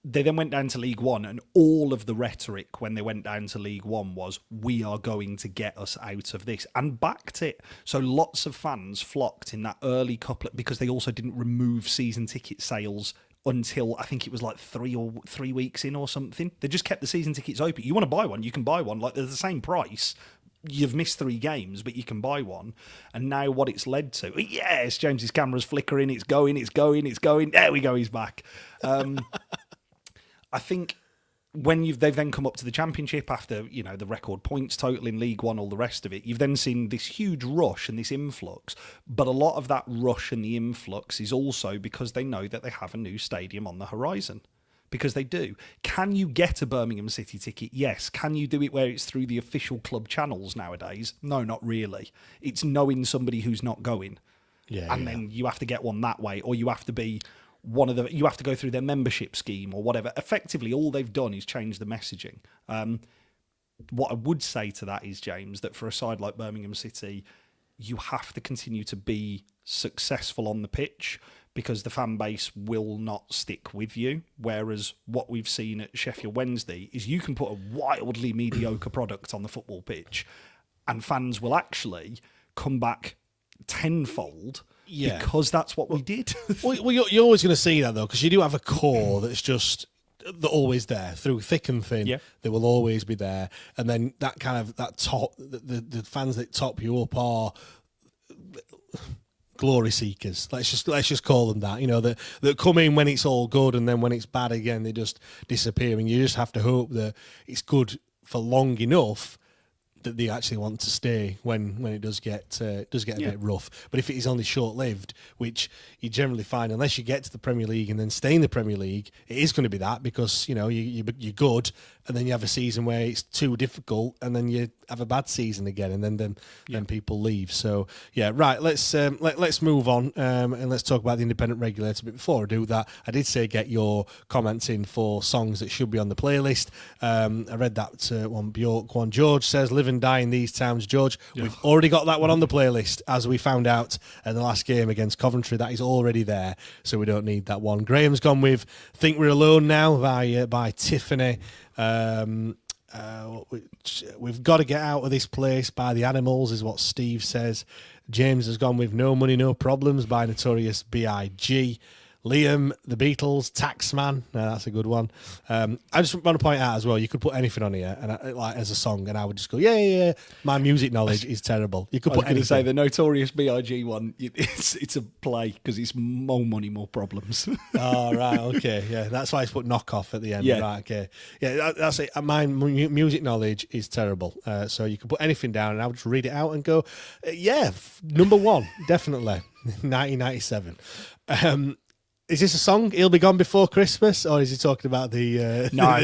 They then went down to League One, and all of the rhetoric when they went down to League One was, we are going to get us out of this, and backed it. So lots of fans flocked in that early couple, because they also didn't remove season ticket sales until I think it was like 3 weeks in or something. They just kept the season tickets open. You want to buy one, you can buy one. Like, they're the same price. You've missed 3 games, but you can buy one. And now what it's led to, yes, James's camera's flickering, it's going. There we go, he's back. I think they've then come up to the Championship after, the record points total in League One, all the rest of it, you've then seen this huge rush and this influx. But a lot of that rush and the influx is also because they know that they have a new stadium on the horizon. Because they do. Can you get a Birmingham City ticket? Yes. Can you do it where it's through the official club channels nowadays? No, not really. It's knowing somebody who's not going. Then you have to get one that way, or you have to be you have to go through their membership scheme or whatever. Effectively, all they've done is change the messaging. What I would say to that is, James, that for a side like Birmingham City, you have to continue to be successful on the pitch, because the fan base will not stick with you. Whereas what we've seen at Sheffield Wednesday is you can put a wildly mediocre product on the football pitch and fans will actually come back tenfold. Yeah. Because that's what we did. well, you're always going to see that, though, because you do have a core they're always there through thick and thin. Yeah. They will always be there. And then that top, the fans that top you up are glory seekers. Let's just call them that. That come in when it's all good, and then when it's bad again, they just disappear. And you just have to hope that it's good for long enough that they actually want to stay when it does get a bit rough. But if it is only short-lived, which you generally find, unless you get to the Premier League and then stay in the Premier League, it is going to be that, because you're good, and then you have a season where it's too difficult, and then you have a bad season again, and then people leave. So right. Let's move on, and let's talk about the Independent Regulator. But before I do that, I did say get your comments in for songs that should be on the playlist. I read that one. Bjork one. George says, "Live and die in these towns." George, we've already got that one on the playlist, as we found out in the last game against Coventry. That is already there, so we don't need that one. Graham's gone with "Think We're Alone Now" by Tiffany. We've got to get out of this place by The Animals, is what Steve says. James has gone with "No Money, No Problems" by Notorious B.I.G. Liam, The Beatles, Taxman. That's a good one. I just want to point out as well, you could put anything on here and as a song, and I would just go, yeah. My music knowledge is terrible. You could put anything. Say the Notorious B.I.G. one. It's a play, because it's more money, more problems. Oh, right, okay, yeah. That's why it's put knockoff at the end. Yeah. Right, okay. Yeah, that's it. My music knowledge is terrible. So you could put anything down, and I would just read it out and go, number one, definitely, 1997. Is this a song? "He'll Be Gone Before Christmas," or is he talking about the? No, I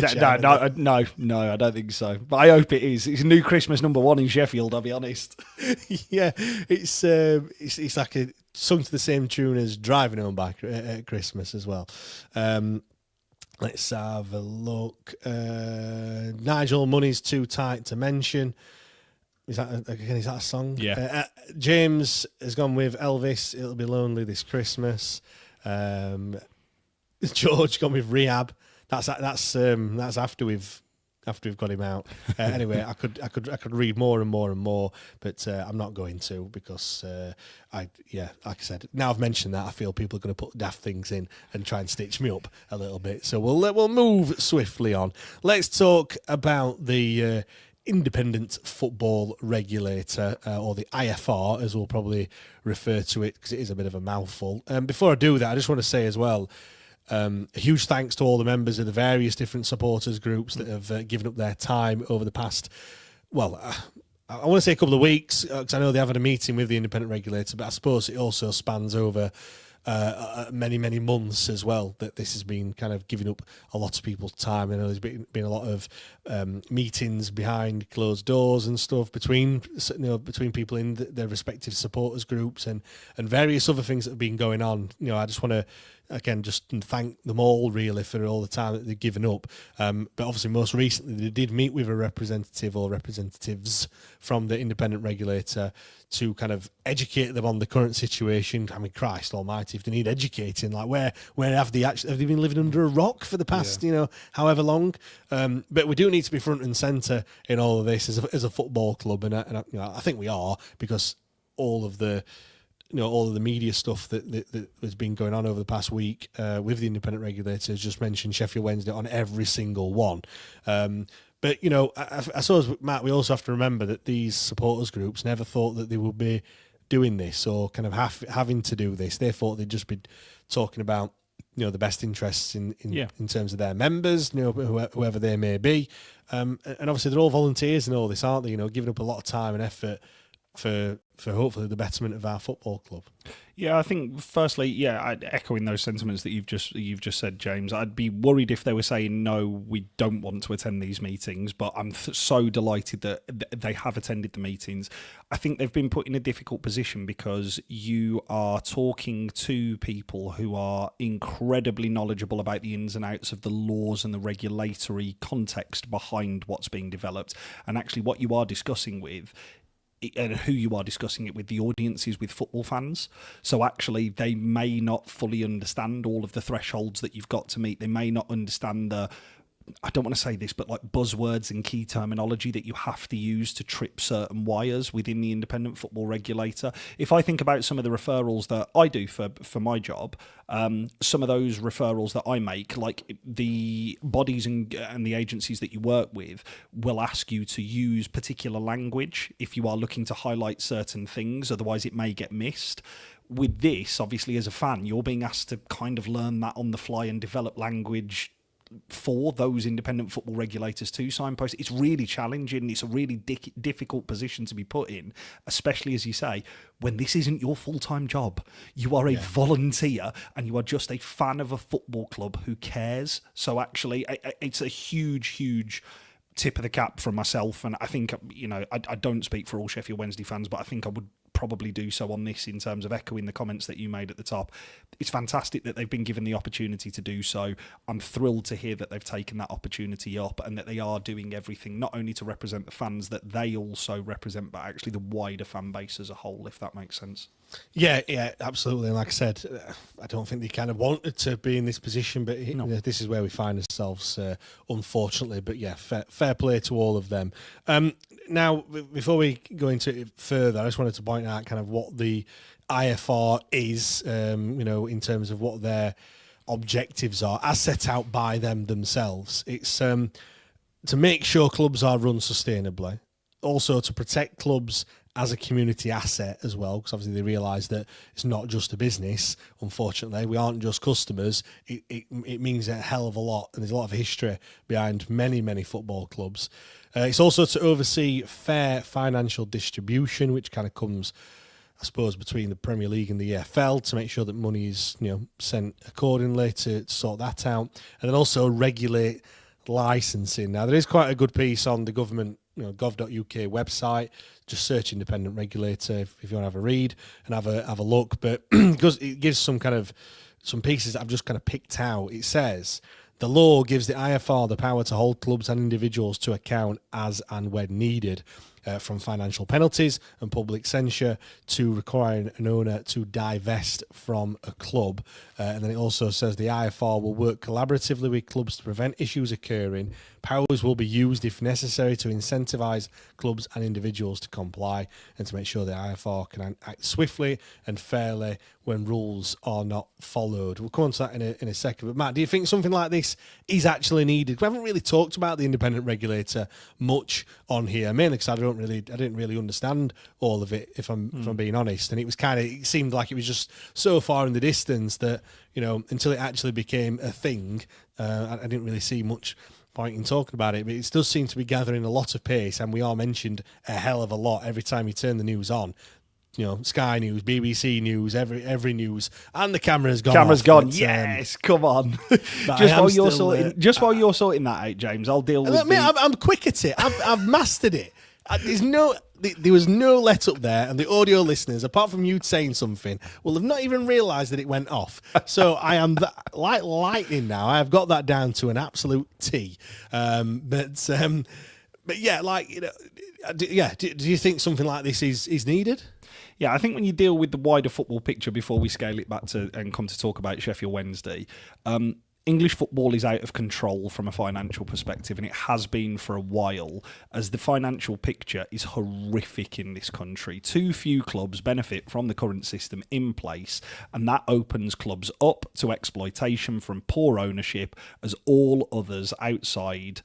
don't think so. But I hope it is. It's a new Christmas number one in Sheffield. I'll be honest. Yeah, it's like a sung to the same tune as "Driving Home" back at Christmas as well. Let's have a look. Nigel, "Money's Too Tight to Mention." Is that a song? Yeah. James has gone with Elvis, "It'll Be Lonely This Christmas." George gone with "Rehab." That's after we've got him out. Anyway, I could read more and more and more, but I'm not going to, because like I said, now I've mentioned that, I feel people are going to put daft things in and try and stitch me up a little bit. So we'll move swiftly on. Let's talk about the Independent Football Regulator, or the IFR, as we'll probably refer to it, because it is a bit of a mouthful. Before I do that, I just want to say as well, a huge thanks to all the members of the various different supporters groups that have given up their time over the past, I want to say a couple of weeks, because I know they haven't had a meeting with the Independent Regulator, but I suppose it also spans over many months as well, that this has been kind of giving up a lot of people's time. I know there's been a lot of meetings behind closed doors and stuff between people in their respective supporters groups and various other things that have been going on. I just want to again, just thank them all really for all the time that they've given up. But obviously, most recently, they did meet with a representative or representatives from the independent regulator to kind of educate them on the current situation. I mean, Christ Almighty, if they need educating, like where have they been living under a rock for the past, however long? But we do need to be front and centre in all of this as a football club, and I think we are, because all of the media stuff that has been going on over the past week with the independent regulators just mentioned Sheffield Wednesday on every single one. But, I suppose, Matt, we also have to remember that these supporters groups never thought that they would be doing this or kind of having to do this. They thought they'd just be talking about, the best interests in terms of their members, whoever they may be. And obviously they're all volunteers and all this, aren't they? Giving up a lot of time and effort for hopefully the betterment of our football club. Yeah, I think firstly, echoing those sentiments that you've just said, James, I'd be worried if they were saying no, we don't want to attend these meetings, but I'm so delighted that they have attended the meetings. I think they've been put in a difficult position because you are talking to people who are incredibly knowledgeable about the ins and outs of the laws and the regulatory context behind what's being developed, and actually what you are discussing with and who you are discussing it with, the audiences with football fans. So actually they may not fully understand all of the thresholds that you've got to meet. They may not understand I don't want to say this, but like buzzwords and key terminology that you have to use to trip certain wires within the Independent Football Regulator. If I think about some of the referrals that I do for my job, some of those referrals that I make, like the bodies and the agencies that you work with will ask you to use particular language if you are looking to highlight certain things, otherwise it may get missed. With this, obviously, as a fan, you're being asked to kind of learn that on the fly and develop language for those independent football regulators to signpost. It's really challenging. It's a really difficult position to be put in, especially, as you say, when this isn't your full-time job. You are a volunteer and you are just a fan of a football club who cares. So actually, it's a huge tip of the cap from myself. And I think, I don't speak for all Sheffield Wednesday fans, but I think I would probably do so on this in terms of echoing the comments that you made at the top. It's fantastic that they've been given the opportunity to do so. I'm thrilled to hear that they've taken that opportunity up and that they are doing everything not only to represent the fans that they also represent, but actually the wider fan base as a whole, if that makes sense. Yeah, absolutely. And like I said, I don't think they kind of wanted to be in this position, but this is where we find ourselves, unfortunately. But yeah, fair play to all of them. Now, before we go into it further, I just wanted to point out kind of what the IFR is, in terms of what their objectives are, as set out by them themselves. It's to make sure clubs are run sustainably, also to protect clubs as a community asset as well, because obviously they realise that it's not just a business. Unfortunately, we aren't just customers. It means a hell of a lot, and there's a lot of history behind many football clubs. It's also to oversee fair financial distribution, which kind of comes, I suppose, between the Premier League and the EFL, to make sure that money is sent accordingly to sort that out, and then also regulate licensing. Now, there is quite a good piece on the government gov.uk website. Just search Independent Regulator if you want to have a read and have a look. But it gives some pieces that I've just kind of picked out. It says the law gives the IFR the power to hold clubs and individuals to account as and when needed, from financial penalties and public censure to requiring an owner to divest from a club. And then it also says the IFR will work collaboratively with clubs to prevent issues occurring. Powers will be used if necessary to incentivise clubs and individuals to comply and to make sure the IFR can act swiftly and fairly when rules are not followed. We'll come on to that in a second. But Matt, do you think something like this is actually needed? We haven't really talked about the Independent Regulator much on here, mainly because I didn't really understand all of it, if I'm being honest. And it seemed like it was just so far in the distance that, until it actually became a thing, I didn't really see much point in talking about it. But it does seem to be gathering a lot of pace, and we are mentioned a hell of a lot every time you turn the news on. Sky News, BBC News, every news, and the camera's gone. But, yes, come on. Just while you're sorting that out, James, I'll deal with. I'm quick at it. I've mastered it. There's no there was no let up there, and the audio listeners, apart from you saying something, will have not even realised that it went off. So I am like lightning now. I have got that down to an absolute T. But yeah, like, you know, do you think something like this is needed? Yeah, I think when you deal with the wider football picture before we scale it back to and come to talk about Sheffield Wednesday, English football is out of control from a financial perspective, and it has been for a while, as the financial picture is horrific in this country. Too few clubs benefit from the current system in place, and that opens clubs up to exploitation from poor ownership, as all others outside,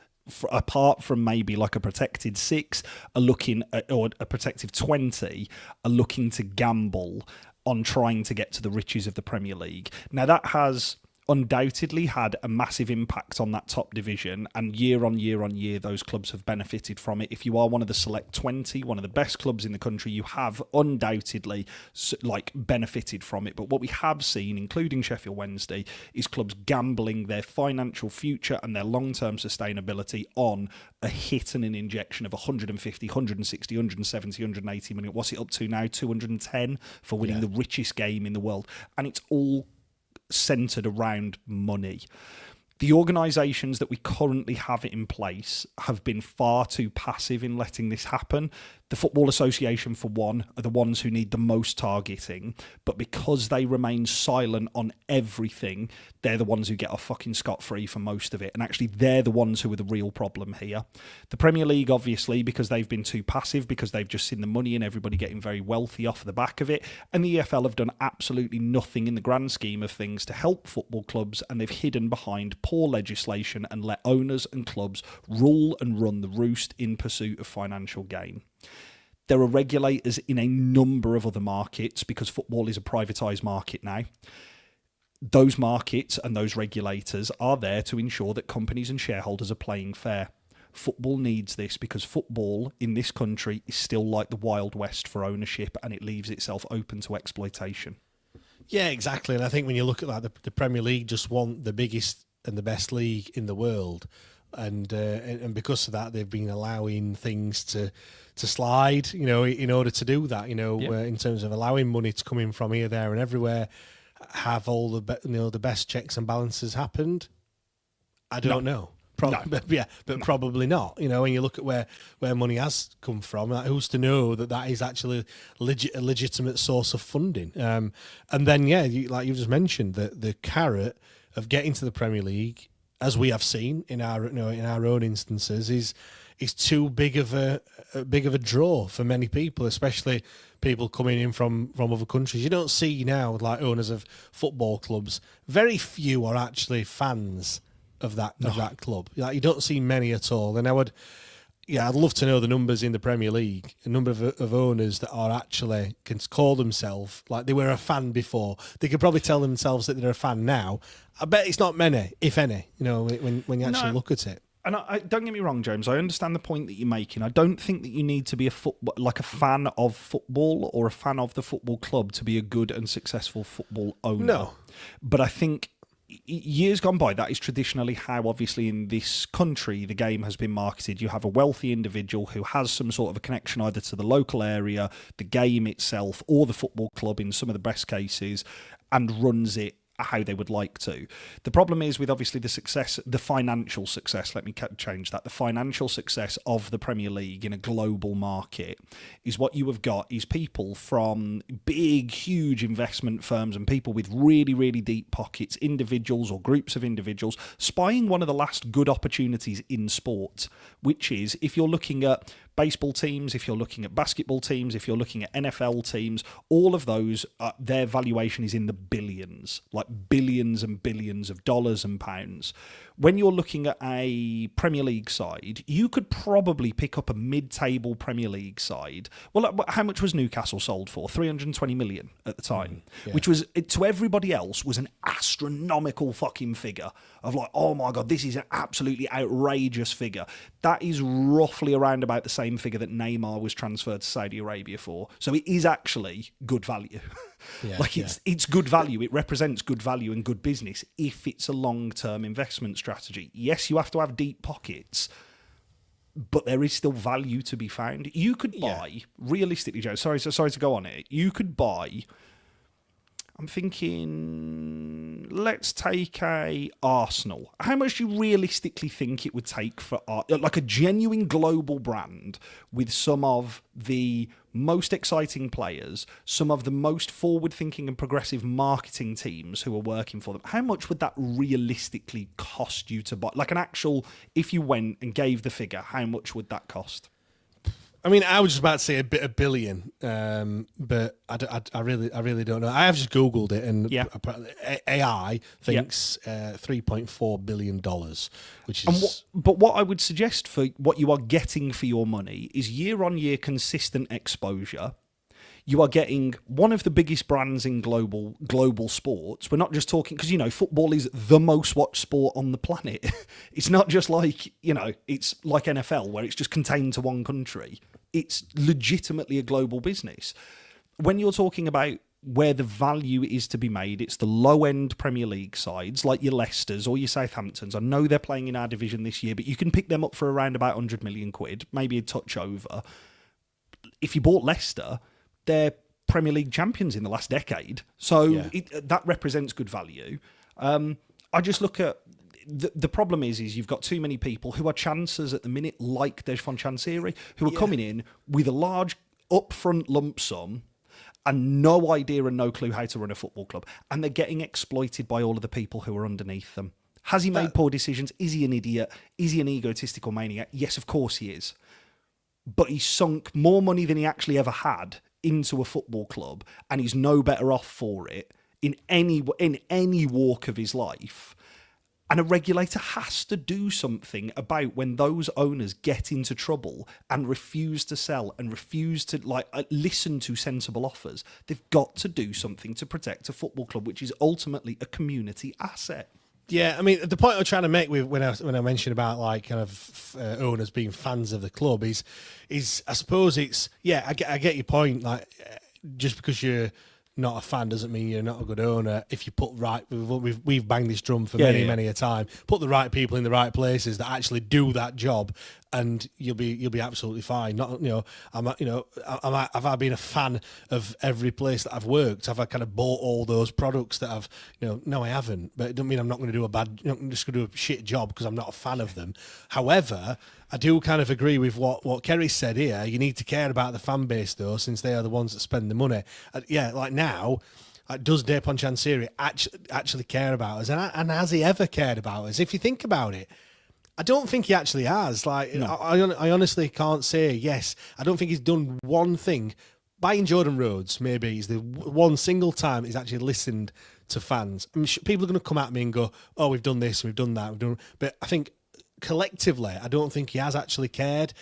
apart from maybe like a protected 6, are looking at, or a protective 20, are looking to gamble on trying to get to the riches of the Premier League. Now, that has undoubtedly had a massive impact on that top division, and year on year those clubs have benefited from it. If you are one of the select 20, one of the best clubs in the country, you have undoubtedly benefited from it. But what we have seen, including Sheffield Wednesday, is clubs gambling their financial future and their long-term sustainability on a hit and an injection of 150, 160, 170, 180 million. What's it up to now? 210 for winning the richest game in the world. And it's all centred around money. The organisations that we currently have in place have been far too passive in letting this happen. The Football Association, for one, are the ones who need the most targeting, but because they remain silent on everything, they're the ones who get off fucking scot-free for most of it, and actually they're the ones who are the real problem here. The Premier League, obviously, because they've been too passive, because they've just seen the money and everybody getting very wealthy off the back of it, and the EFL have done absolutely nothing in the grand scheme of things to help football clubs, and they've hidden behind poor legislation and let owners and clubs rule and run the roost in pursuit of financial gain. There are regulators in a number of other markets, because football is a privatised market now. Those markets and those regulators are there to ensure that companies and shareholders are playing fair. Football needs this, because football in this country is still like the Wild West for ownership, and it leaves itself open to exploitation. Yeah, exactly. And I think when you look at that, the Premier League just want the biggest and the best league in the world. And because of that, they've been allowing things to slide, you know, in order to do that, you know, in terms of allowing money to come in from here, there, and everywhere. Have all the best checks and balances happened? I don't know. But probably not. You know, when you look at where money has come from, like, who's to know that is actually a legitimate source of funding? And then, like you just mentioned, the carrot of getting to the Premier League, as we have seen in our own instances, is too big of a draw for many people, especially people coming in from other countries. You don't see now, like, owners of football clubs. Very few are actually fans of that club. Like, you don't see many at all. And I'd love to know the numbers in the Premier League, a number of owners that are actually can call themselves like they were a fan before. They could probably tell themselves that they're a fan now. I bet it's not many, if any, you know, when you actually look at it. And I don't get me wrong, James, I understand the point that you're making. I don't think that you need to be a fan of football or a fan of the football club to be a good and successful football owner. No. But I think years gone by, that is traditionally how, obviously, in this country, the game has been marketed. You have a wealthy individual who has some sort of a connection either to the local area, the game itself, or the football club in some of the best cases, and runs it how they would like to. The problem is with, obviously, the financial success, let me change that, the financial success of the Premier League in a global market is what you have got is people from big, huge investment firms and people with really, really deep pockets, individuals or groups of individuals, spying one of the last good opportunities in sport, which is, if you're looking at baseball teams, if you're looking at basketball teams, if you're looking at NFL teams, all of those, their valuation is in the billions, like billions and billions of dollars and pounds. When you're looking at a Premier League side, you could probably pick up a mid-table Premier League side. Well, how much was Newcastle sold for? 320 million at the time, which was, to everybody else, was an astronomical fucking figure of like, oh my God, this is an absolutely outrageous figure. That is roughly around about the same figure that Neymar was transferred to Saudi Arabia for. So it is actually good value. It's good value. It represents good value and good business if it's a long-term investment strategy. Yes, you have to have deep pockets, but there is still value to be found. You could buy, realistically, Joe, sorry to go on it, you could buy, I'm thinking, let's take a Arsenal. How much do you realistically think it would take for like a genuine global brand with some of the most exciting players, some of the most forward-thinking and progressive marketing teams who are working for them? How much would that realistically cost you to buy? Like an actual, if you went and gave the figure, how much would that cost? I mean, I was just about to say a billion, but I really don't know. I have just Googled it, and AI thinks $3.4 billion, which is... But what I would suggest for what you are getting for your money is year-on-year consistent exposure. You are getting one of the biggest brands in global sports. We're not just talking, because, football is the most watched sport on the planet. It's not just like, it's like NFL, where it's just contained to one country. It's legitimately a global business. When you're talking about where the value is to be made, it's the low-end Premier League sides, like your Leicesters or your Southamptons. I know they're playing in our division this year, but you can pick them up for around about 100 million quid, maybe a touch over. If you bought Leicester, they're Premier League champions in the last decade. So that represents good value. I just look at... The problem is you've got too many people who are chancers at the minute, like Dejphon Chansiri, who are coming in with a large upfront lump sum and no idea and no clue how to run a football club. And they're getting exploited by all of the people who are underneath them. Has he made poor decisions? Is he an idiot? Is he an egotistical maniac? Yes, of course he is. But he's sunk more money than he actually ever had into a football club, and he's no better off for it in any walk of his life. And a regulator has to do something about when those owners get into trouble and refuse to sell and refuse to listen to sensible offers. They've got to do something to protect a football club, which is ultimately a community asset. Yeah, I mean, the point I was trying to make with when I mentioned about owners being fans of the club is I suppose it's I get your point. Like, just because you're not a fan doesn't mean you're not a good owner. If you put we've banged this drum for many a time. Put the right people in the right places that actually do that job, and you'll be absolutely fine. Not have I been a fan of every place that I've worked? Have I kind of bought all those products that I've no, I haven't. But it doesn't mean I'm not going to do I'm just going to do a shit job because I'm not a fan of them. However, I do kind of agree with what Kerry said here. You need to care about the fan base, though, since they are the ones that spend the money. Like now, does Dejphon Chansiri actually care about us? And has he ever cared about us? If you think about it, I don't think he actually has. Like, no. I honestly can't say yes. I don't think he's done one thing. Buying Jordan Rhodes, maybe, is the one single time he's actually listened to fans. I mean, people are going to come at me and go, "Oh, we've done this, we've done that, But I think collectively, I don't think he has actually cared.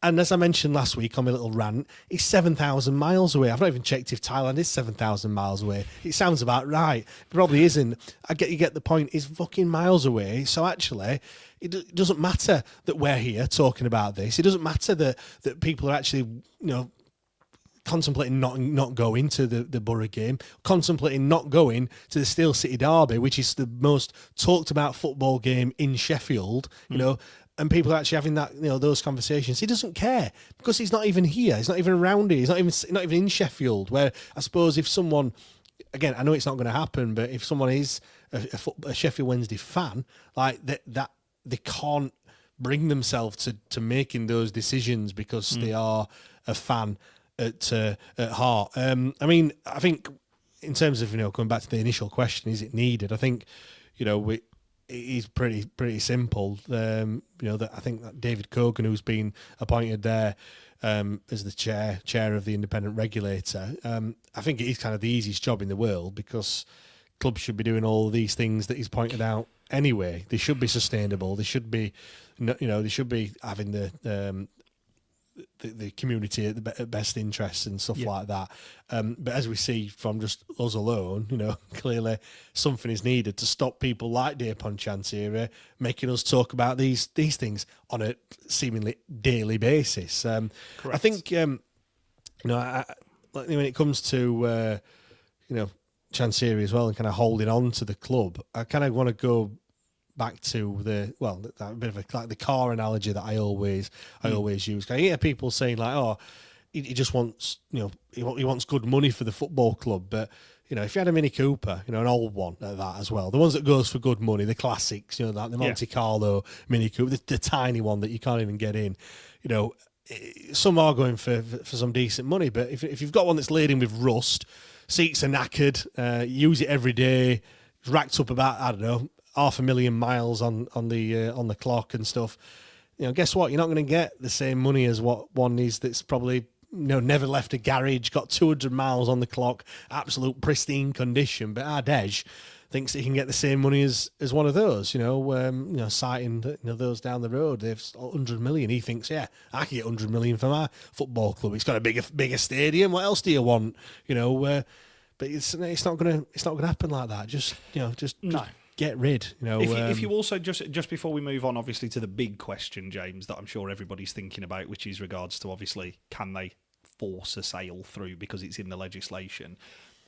And as I mentioned last week on my little rant, he's 7,000 miles away. I've not even checked if Thailand is 7,000 miles away. It sounds about right. It probably isn't. You get the point. He's fucking miles away. So actually, it doesn't matter that we're here talking about this. It doesn't matter that people are actually, contemplating not going to the Borough game, contemplating not going to the Steel City Derby, which is the most talked about football game in Sheffield, and people are actually having that, those conversations. He doesn't care because he's not even here. He's not even around here. He's not even in Sheffield, where I suppose if someone, again, I know it's not going to happen, but if someone is a Sheffield Wednesday fan, like that they can't bring themselves to making those decisions because they are a fan at heart. I mean, I think in terms of coming back to the initial question, is it needed? I think it is pretty simple. That I think that David Cogan, who's been appointed there as the chair of the Independent Regulator, I think it is kind of the easiest job in the world because clubs should be doing all of these things that he's pointed out anyway. They should be sustainable. They should be, they should be having the community at the best interests and stuff like that. But as we see from just us alone, clearly something is needed to stop people like Dejphon Chansiri making us talk about these things on a seemingly daily basis. I think, when it comes to, Chansiri as well and kind of holding on to the club, I kind of want to go back to that bit of like the car analogy that I always use. I hear people saying like, oh, he just wants, he wants good money for the football club, but if you had a Mini Cooper, an old one at that as well, the ones that goes for good money, the classics, like the Monte Carlo Mini Cooper, the tiny one that you can't even get in, some are going for some decent money, but if you've got one that's laden with rust, seats are knackered, use it every day, racked up about, I don't know, 500,000 miles on the clock and stuff, guess what? You're not going to get the same money as what one is that's probably never left a garage, got 200 miles on the clock, absolute pristine condition. But our Dej thinks he can get the same money as one of those, citing those down the road. They've 100 million. He thinks, yeah, I can get 100 million for my football club. It's got a bigger stadium. What else do you want? But it's not gonna happen like that. Just no. Get rid. If you also just before we move on, obviously to the big question, James, that I'm sure everybody's thinking about, which is regards to obviously can they force a sale through because it's in the legislation.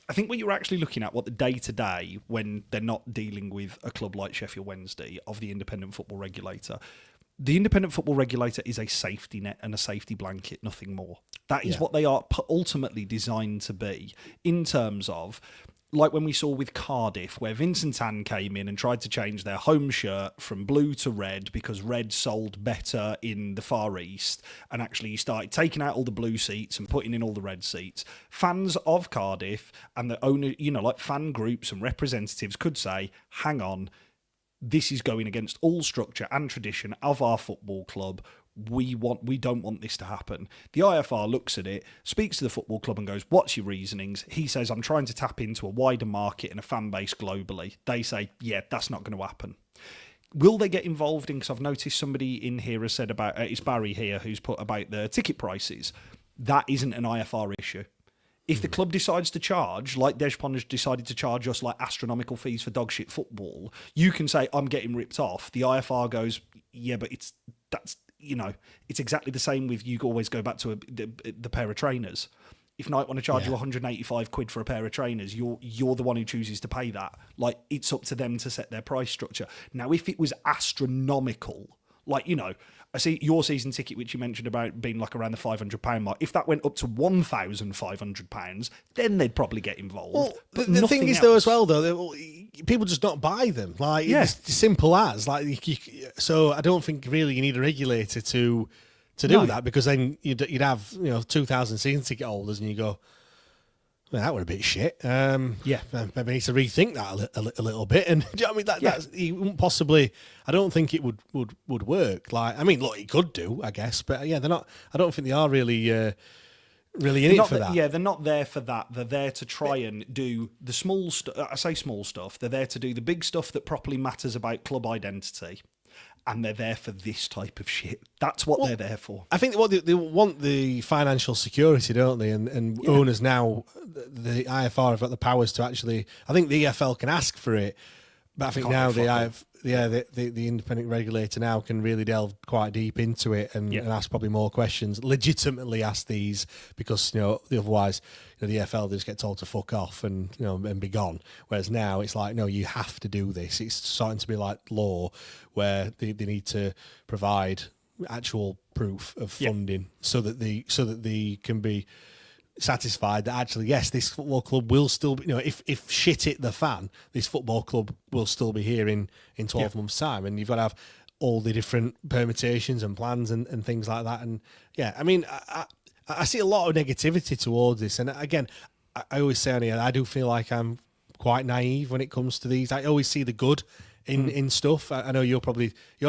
I think what you're actually looking at, what the day-to-day, when they're not dealing with a club like Sheffield Wednesday of the Independent Football Regulator, the Independent Football Regulator is a safety net and a safety blanket, nothing more. That is what they are ultimately designed to be, in terms of, like when we saw with Cardiff, where Vincent Tan came in and tried to change their home shirt from blue to red because red sold better in the Far East, and actually he started taking out all the blue seats and putting in all the red seats. Fans of Cardiff and the owner, like fan groups and representatives could say, hang on, this is going against all structure and tradition of our football club. We don't want this to happen. The IFR looks at it, speaks to the football club and goes, what's your reasonings? He says, I'm trying to tap into a wider market and a fan base globally. They say, yeah, that's not going to happen. Will they get involved in, because I've noticed somebody in here has said about, it's Barry here who's put about the ticket prices. That isn't an IFR issue. If the club decides to charge, like Dejphon has decided to charge us like astronomical fees for dog shit football, you can say, I'm getting ripped off. The IFR goes, yeah, but it's exactly the same with, you always go back to the pair of trainers. If Knight want to charge you 185 quid for a pair of trainers, you're the one who chooses to pay that. Like, it's up to them to set their price structure. Now, if it was astronomical, like, I see your season ticket, which you mentioned about being like around the £500 mark. If that went up to £1,500, then they'd probably get involved. Well, but the thing is, though, as well, though, people just don't buy them. Like, it's simple as. So I don't think really you need a regulator to do that, because then you'd have 2,000 season ticket holders, and you go, well, that would a bit shit. Maybe I need to rethink that a little bit. And do you know what I mean? That's, you wouldn't possibly. I don't think it would work. Like, I mean, look, it could do, I guess, but they're not. I don't think they are really in it for that. Yeah, they're not there for that. They're there to try and do the small stuff. I say small stuff. They're there to do the big stuff that properly matters about club identity. And they're there for this type of shit. That's what they're there for. I think they want the financial security, don't they? And owners now, the IFR have got the powers to actually. I think the EFL can ask for it, but I think now the independent regulator now can really delve quite deep into it and ask probably more questions, legitimately ask these, because otherwise the EFL just get told to fuck off and and be gone. Whereas now it's like, no, you have to do this. It's starting to be like law, where they need to provide actual proof of funding so that they can be satisfied that actually, yes, this football club will still be, if shit hit the fan, this football club will still be here in 12 months' time. And you've got to have all the different permutations and plans and things like that. And I mean, I see a lot of negativity towards this. And again, I always say on here, I do feel like I'm quite naive when it comes to these. I always see the good in stuff. I know you're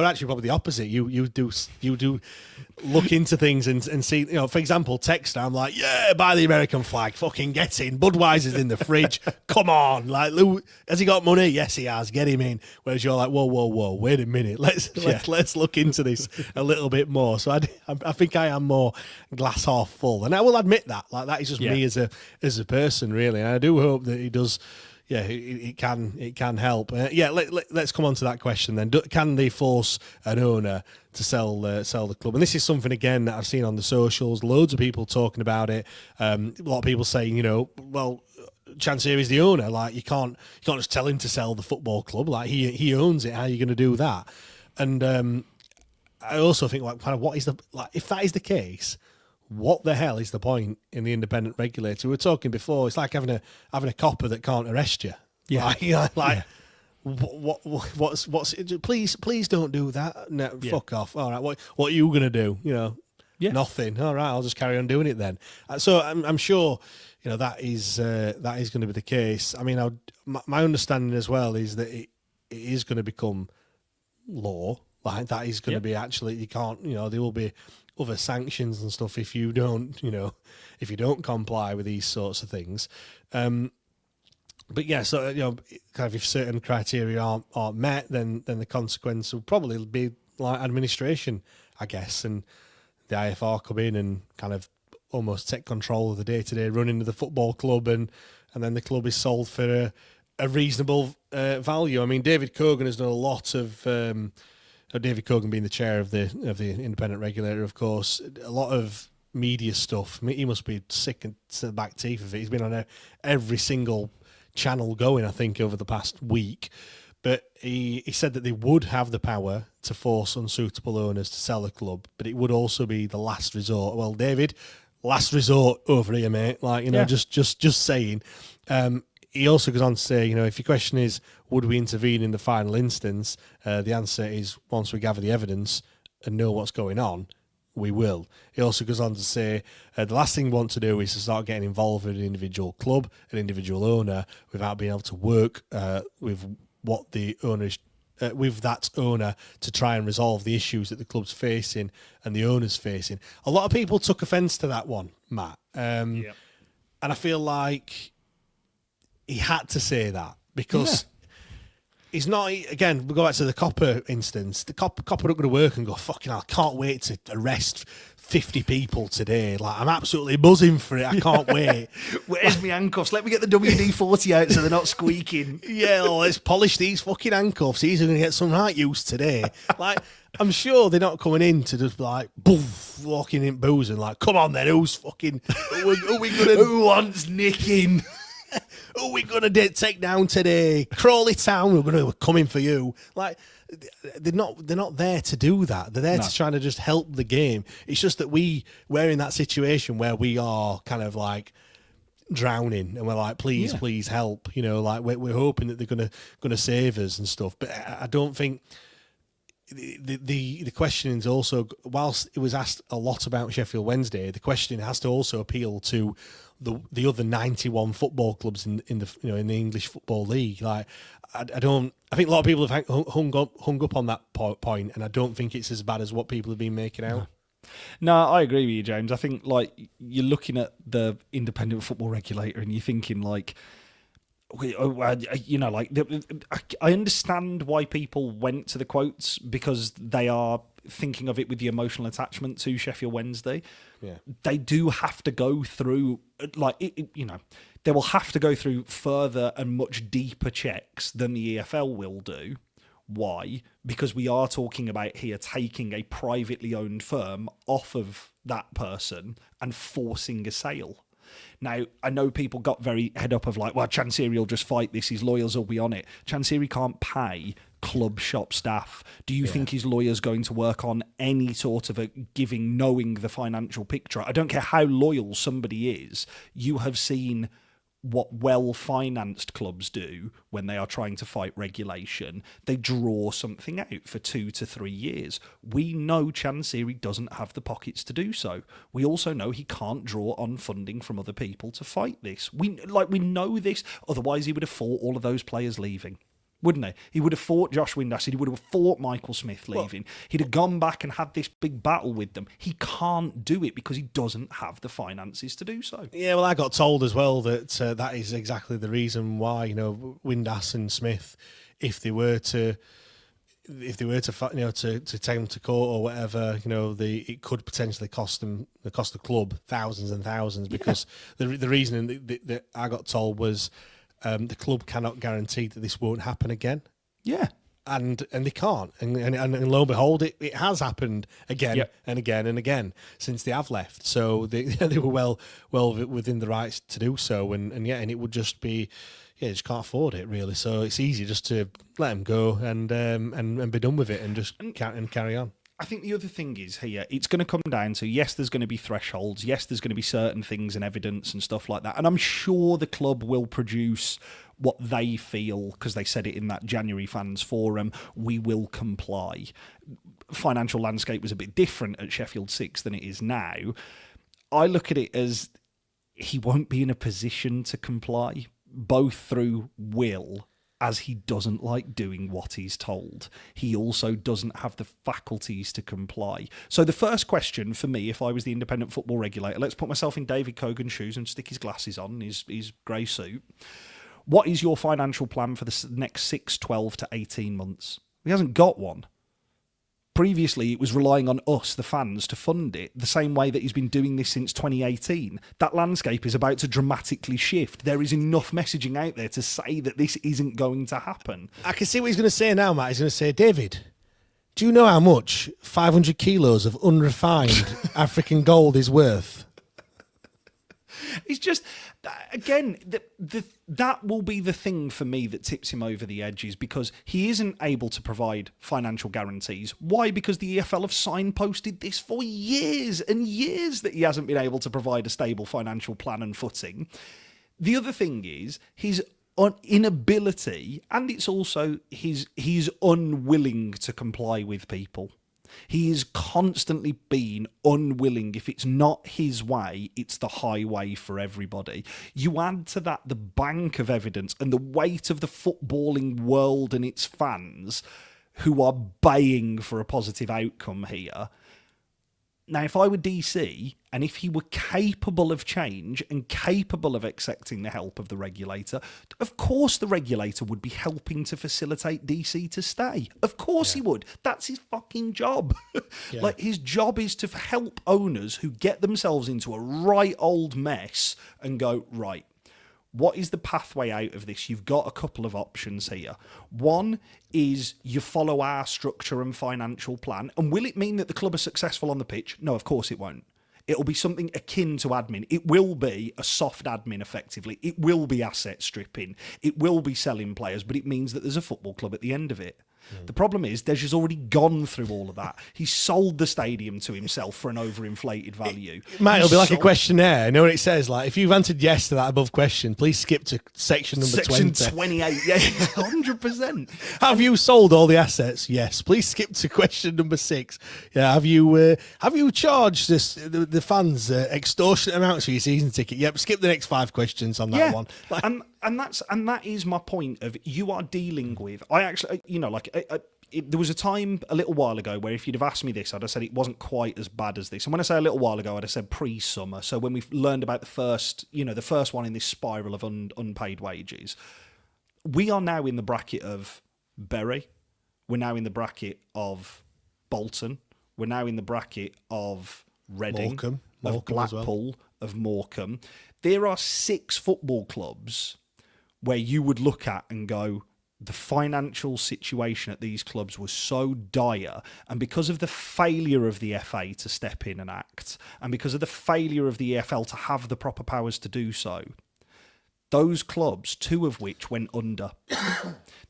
actually probably the opposite. You do look into things and see, for example, Texter, I'm like, yeah, buy the American flag, fucking get in. Budweiser's in the fridge. Come on. Like, Lou, has he got money? Yes, he has. Get him in. Whereas you're like, whoa, wait a minute. Let's look into this a little bit more. So I think I am more glass half full. And I will admit that. Like, that is just me as a person, really. And I do hope that he does. Yeah, it can help. Let's come on to that question then. Can they force an owner to sell the club? And this is something, again, that I've seen on the socials. Loads of people talking about it. A lot of people saying, Chansiri is the owner. Like you can't just tell him to sell the football club. Like he owns it. How are you going to do that? And I also think like kind of what is if that is the case, what the hell is the point in the independent regulator? We were talking before. It's like having a copper that can't arrest you. Yeah. What's please don't do that. No, fuck off. All right, what are you gonna do? Nothing. All right, I'll just carry on doing it then. So I'm sure that is going to be the case. I mean, my understanding as well is that it is going to become law. Like that is going to be actually, you can't, there will be other sanctions and stuff if you don't comply with these sorts of things. But yeah, so kind of if certain criteria aren't met, then the consequence will probably be like administration, I guess, and the IFR come in and kind of almost take control of the day-to-day running of the football club, and then the club is sold for a reasonable value. I mean, David Cogan has done a lot of. David Cogan being the chair of the independent regulator, of course, a lot of media stuff. I mean, he must be sick to the back teeth of it. He's been on every single channel going, I think, over the past week. But he said that they would have the power to force unsuitable owners to sell the club, but it would also be the last resort. Well, David, last resort over here, mate. Just saying. He also goes on to say, if your question is, would we intervene in the final instance? The answer is, once we gather the evidence and know what's going on, we will. He also goes on to say, the last thing we want to do is to start getting involved with an individual club, an individual owner, without being able to work with what the owner is, with that owner to try and resolve the issues that the club's facing and the owner's facing. A lot of people took offence to that one, Matt. And I feel like he had to say that because he's not, again, we go back to the Copper instance. The Copper not going to work and go, fucking hell, I can't wait to arrest 50 people today. Like, I'm absolutely buzzing for it. I can't wait. Where's my handcuffs? Let me get the WD-40 out so they're not squeaking. Let's polish these fucking handcuffs. These are going to get some right use today. Like, I'm sure they're not coming in to just like, boof, walking in boozing. Like, come on then, who's fucking, who wants nicking? Who are we going to take down today? Crawley Town, we're coming for you. Like, they're not there to do that. They're there to try to just help the game. It's just that we're in that situation where we are kind of like drowning and we're like, please help. Like we're hoping that they're gonna save us and stuff. But I don't think the questioning is also, whilst it was asked a lot about Sheffield Wednesday, the questioning has to also appeal to the other 91 football clubs in the English Football League. Like, I think a lot of people have hung up on that point, and I don't think it's as bad as what people have been making out. No, I agree with you, James. I think like you're looking at the Independent Football Regulator and you're thinking like, I understand why people went to the quotes because they are thinking of it with the emotional attachment to Sheffield Wednesday. Yeah. They do have to go through, they will have to go through further and much deeper checks than the EFL will do. Why? Because we are talking about here taking a privately owned firm off of that person and forcing a sale. Now, I know people got very head up of like, well, Chansiri will just fight this, his lawyers will be on it. Chansiri can't pay club shop staff. Do you think his lawyer's going to work on any sort of knowing the financial picture? I don't care how loyal somebody is. You have seen what well-financed clubs do when they are trying to fight regulation. They draw something out for 2 to 3 years. We know Chansiri doesn't have the pockets to do so. We also know he can't draw on funding from other people to fight this. We know this, otherwise he would have fought all of those players leaving. Wouldn't he? He would have fought Josh Windass. He would have fought Michael Smith leaving. He'd have gone back and had this big battle with them. He can't do it because he doesn't have the finances to do so. Yeah, well, I got told as well that that is exactly the reason why, Windass and Smith, if they were to take them to court or whatever, it could potentially cost the club thousands and thousands because the reason that I got told was. The club cannot guarantee that this won't happen again. Yeah. and they can't. And lo and behold, it has happened again and again and again since they have left. So they were well within the rights to do so, and it would just be. Yeah, just can't afford it really. So it's easy just to let them go and be done with it and just carry on. I think the other thing is here, it's going to come down to, yes, there's going to be thresholds. Yes, there's going to be certain things and evidence and stuff like that. And I'm sure the club will produce what they feel, because they said it in that January fans forum, we will comply. Financial landscape was a bit different at Sheffield 6 than it is now. I look at it as he won't be in a position to comply, both through will, as he doesn't like doing what he's told. He also doesn't have the faculties to comply. So the first question for me, if I was the Independent Football Regulator, let's put myself in David Cogan's shoes and stick his glasses on, his grey suit. What is your financial plan for the next 6, 12 to 18 months? He hasn't got one. Previously, it was relying on us, the fans, to fund it, the same way that he's been doing this since 2018. That landscape is about to dramatically shift. There is enough messaging out there to say that this isn't going to happen. I can see what he's going to say now, Matt. He's going to say, David, do you know how much 500 kilos of unrefined African gold is worth? It's just, again, that will be the thing for me that tips him over the edges, because he isn't able to provide financial guarantees. Why? Because the EFL have signposted this for years and years that he hasn't been able to provide a stable financial plan and footing. The other thing is his inability, and it's also he's unwilling to comply with people. He has constantly been unwilling. If it's not his way, it's the highway for everybody. You add to that the bank of evidence and the weight of the footballing world and its fans who are baying for a positive outcome here. Now, if I were DC, and if he were capable of change and capable of accepting the help of the regulator, of course the regulator would be helping to facilitate DC to stay. Of course he would. That's his fucking job. Like, his job is to help owners who get themselves into a right old mess and go, right, what is the pathway out of this? You've got a couple of options here. One is you follow our structure and financial plan. And will it mean that the club are successful on the pitch? No, of course it won't. It'll be something akin to admin. It will be a soft admin, effectively. It will be asset stripping. It will be selling players, but it means that there's a football club at the end of it. The problem is, Dej has already gone through all of that. He sold the stadium to himself for an overinflated value. It'll be like a questionnaire. You know what it says? Like, if you've answered yes to that above question, please skip to section number 20. Section 28, yeah, 100%. Have you sold all the assets? Yes. Please skip to question number 6. Yeah. Have you charged the fans extortionate amounts for your season ticket? Yep. Skip the next 5 questions on that one. Like, And that is my point of, you are dealing with. I actually, there was a time a little while ago where if you'd have asked me this, I'd have said it wasn't quite as bad as this. And when I say a little while ago, I'd have said pre-summer. So when we learned about the first one in this spiral of unpaid wages, we are now in the bracket of Bury. We're now in the bracket of Bolton. We're now in the bracket of Reading, Morecambe of Blackpool, of Morecambe. There are 6 football clubs where you would look at and go, the financial situation at these clubs was so dire, and because of the failure of the FA to step in and act, and because of the failure of the EFL to have the proper powers to do so, those clubs, 2 of which went under.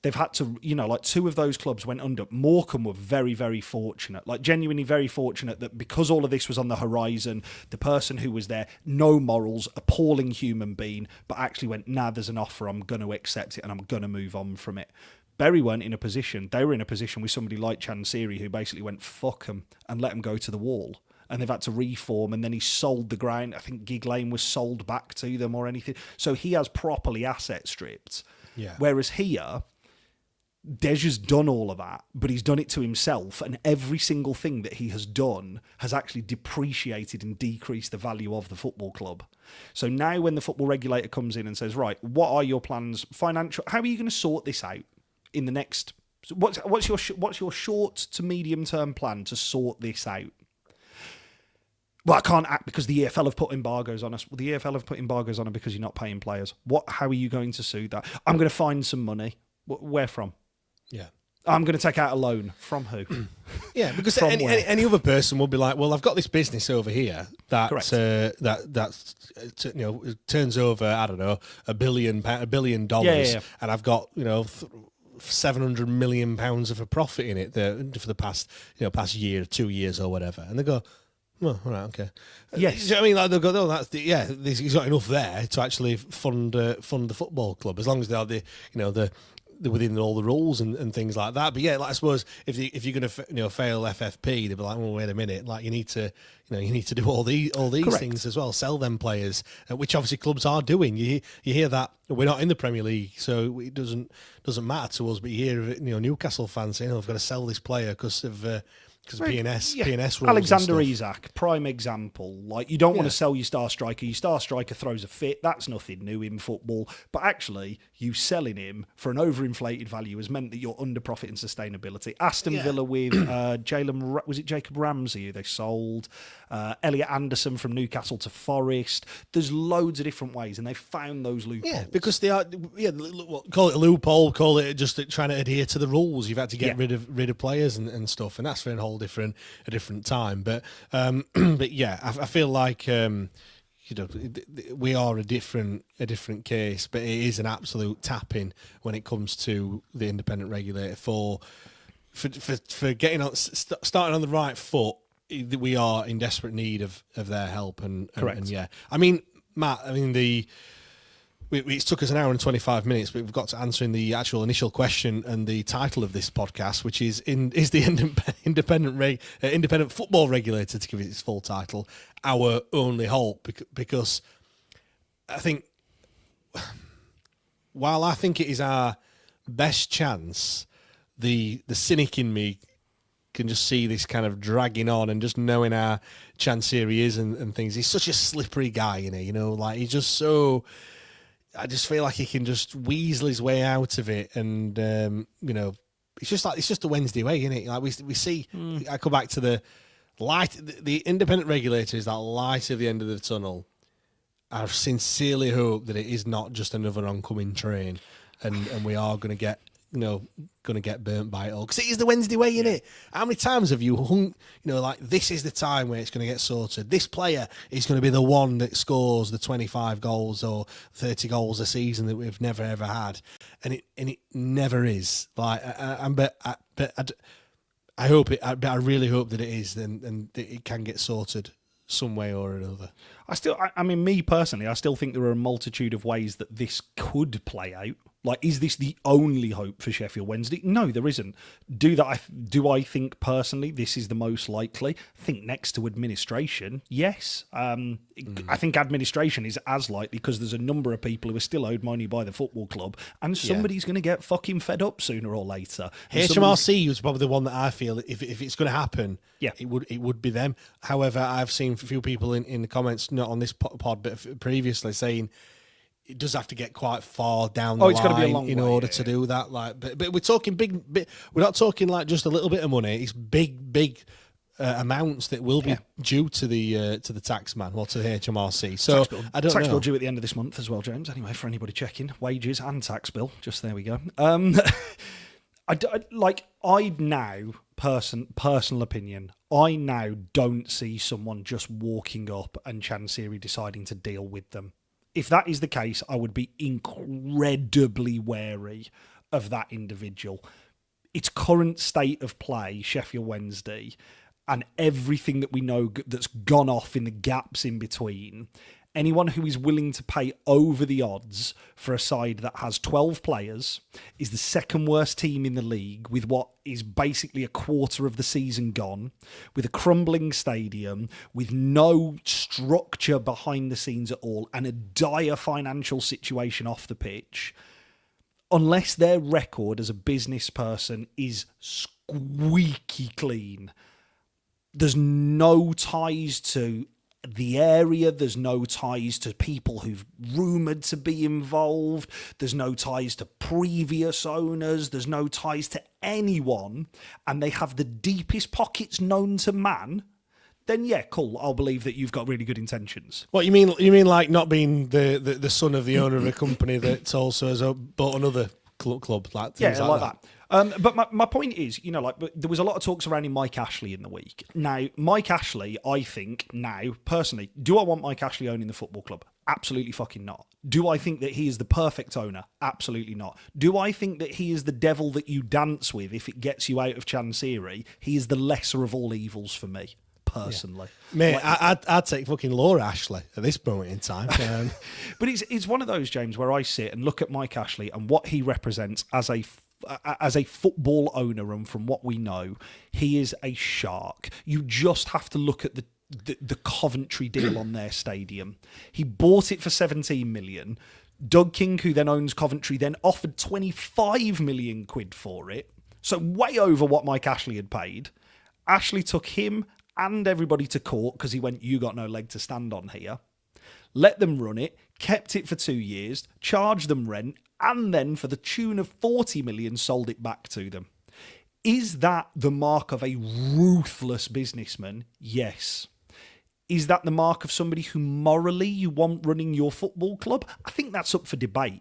They've had to, 2 of those clubs went under. Morecambe were very, very fortunate, genuinely very fortunate that because all of this was on the horizon, the person who was there, no morals, appalling human being, but actually went, nah, there's an offer, I'm going to accept it and I'm going to move on from it. Bury weren't in a position. They were in a position with somebody like Chansiri who basically went, fuck them, and let them go to the wall. And they've had to reform, and then he sold the ground. I think Gig Lane was sold back to them or anything. So he has properly asset stripped. Yeah. Whereas here, Dej has done all of that, but he's done it to himself, and every single thing that he has done has actually depreciated and decreased the value of the football club. So now when the football regulator comes in and says, right, what are your plans financial? How are you going to sort this out in the next... What's your short to medium term plan to sort this out? Well, I can't act because the EFL have put embargoes on us. Well, the EFL have put embargoes on us because you're not paying players. How are you going to sue that? I'm going to find some money. Where from? Yeah. I'm going to take out a loan. From who? Yeah, because any other person would be like, well, I've got this business over here that turns over, I don't know, $1 billion, and I've got £700 million of a profit in it for the past year, 2 years or whatever, and they go, well, all right, okay. Yes, you know what I mean, like they'll go, oh, he's got enough there to actually fund the football club, as long as they are the within all the rules and things like that. But yeah, like I suppose if you're going to fail FFP, they'll be like, well, wait a minute, like you need to do all these Correct. things as well, sell them players, which obviously clubs are doing. You hear that we're not in the Premier League, so it doesn't matter to us. But you hear Newcastle fans saying, "Oh, I've got to sell this player because of." Because PNS rules. Alexander Isak, prime example. Like, you don't want to sell your star striker. Your star striker throws a fit. That's nothing new in football. But actually, you selling him for an overinflated value has meant that you're under profit and sustainability. Aston Villa with was it Jacob Ramsey who they sold? Elliot Anderson from Newcastle to Forest. There's loads of different ways, and they've found those loopholes. Yeah, because they are. Yeah, call it a loophole. Call it just trying to adhere to the rules. You've had to get rid of players and stuff, and that's for a whole different time. But but yeah, I feel like we are a different case, but it is an absolute tapping when it comes to the independent regulator for getting on starting on the right foot. We are in desperate need of their help, and yeah, I mean, Matt, it took us an hour and 25 minutes, but we've got to answering the actual initial question and the title of this podcast, which is the Independent Football Regulator, to give it its full title, our only hope? Because I think, while I think it is our best chance, the cynic in me can just see this kind of dragging on, and just knowing how Chansiri is and things. He's such a slippery guy, like he's just so... I just feel like he can just weasel his way out of it, and it's just a Wednesday way, isn't it? Like we see. I come back to the light. The independent regulator is that light at the end of the tunnel. I sincerely hope that it is not just another oncoming train, and we are going to get burnt by it all, because it is the Wednesday way, isn't it? How many times have you hung, like, this is the time where it's going to get sorted. This player is going to be the one that scores the 25 goals or 30 goals a season that we've never ever had, and it never is. Like, I hope it. I really hope that it is, and it can get sorted some way or another. I mean, me personally, I still think there are a multitude of ways that this could play out. Like, is this the only hope for Sheffield Wednesday? No, there isn't. Do I think personally this is the most likely? I think next to administration, yes. I think administration is as likely, because there's a number of people who are still owed money by the football club, and somebody's going to get fucking fed up sooner or later. HMRC was probably the one that I feel, if it's going to happen, it would be them. However, I've seen a few people in the comments, not on this pod, but previously, saying it does have to get quite far down the line, it's got to be a long way, order to do that. Like, but we're talking big. We're not talking like just a little bit of money. It's big amounts that will be due to the tax man, or to the HMRC. So I don't know. Tax bill due at the end of this month as well, James. Anyway, for anybody checking, wages and tax bill. Just there we go. I now, personal opinion, I now don't see someone just walking up and Chansiri deciding to deal with them. If that is the case, I would be incredibly wary of that individual. Its current state of play, Sheffield Wednesday, and everything that we know that's gone off in the gaps in between, anyone who is willing to pay over the odds for a side that has 12 players, is the second worst team in the league, with what is basically a quarter of the season gone, with a crumbling stadium, with no structure behind the scenes at all, and a dire financial situation off the pitch, unless their record as a business person is squeaky clean, there's no ties to the area, there's no ties to people who've rumoured to be involved, there's no ties to previous owners, there's no ties to anyone, and they have the deepest pockets known to man, then yeah, cool, I'll believe that you've got really good intentions. What you mean? You mean like not being the son of the owner of a company that also has bought another club, like things like that. But my point is, there was a lot of talk surrounding Mike Ashley in the week. Now, Mike Ashley, I think personally, do I want Mike Ashley owning the football club? Absolutely fucking not. Do I think that he is the perfect owner? Absolutely not. Do I think that he is the devil that you dance with if it gets you out of Chansiri? He is the lesser of all evils for me, personally. Yeah. Mate, I'd take fucking Laura Ashley at this moment in time. But it's one of those, James, where I sit and look at Mike Ashley and what he represents as a football owner, and from what we know, he is a shark. You just have to look at the Coventry deal on their stadium. He bought it for 17 million. Doug King, who then owns Coventry, then offered 25 million quid for it. So way over what Mike Ashley had paid. Ashley took him and everybody to court because he went, you got no leg to stand on here. Let them run it, kept it for 2 years, charged them rent, and then for the tune of 40 million sold it back to them. Is that the mark of a ruthless businessman? Yes. Is that the mark of somebody who morally you want running your football club? I think that's up for debate.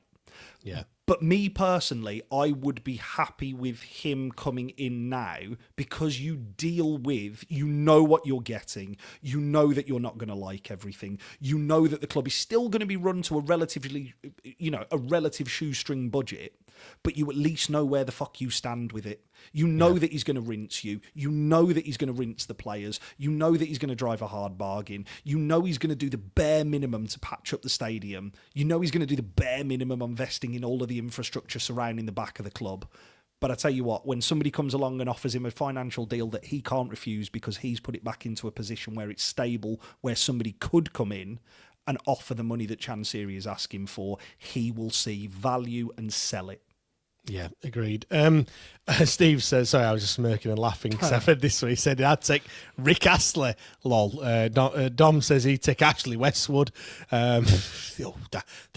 Yeah. But me personally, I would be happy with him coming in now because you know what you're getting. You know that you're not going to like everything. You know that the club is still going to be run to a relative shoestring budget, but you at least know where the fuck you stand with it. You know that he's going to rinse you. You know that he's going to rinse the players. You know that he's going to drive a hard bargain. You know he's going to do the bare minimum to patch up the stadium. You know he's going to do the bare minimum on investing in all of the infrastructure surrounding the back of the club. But I tell you what, when somebody comes along and offers him a financial deal that he can't refuse because he's put it back into a position where it's stable, where somebody could come in and offer the money that Chansiri is asking for, he will see value and sell it. Yeah, agreed. Steve says, sorry, I was just smirking and laughing because I've read this one. He said I'd take Rick Astley, lol. Dom says he'd take Ashley Westwood. They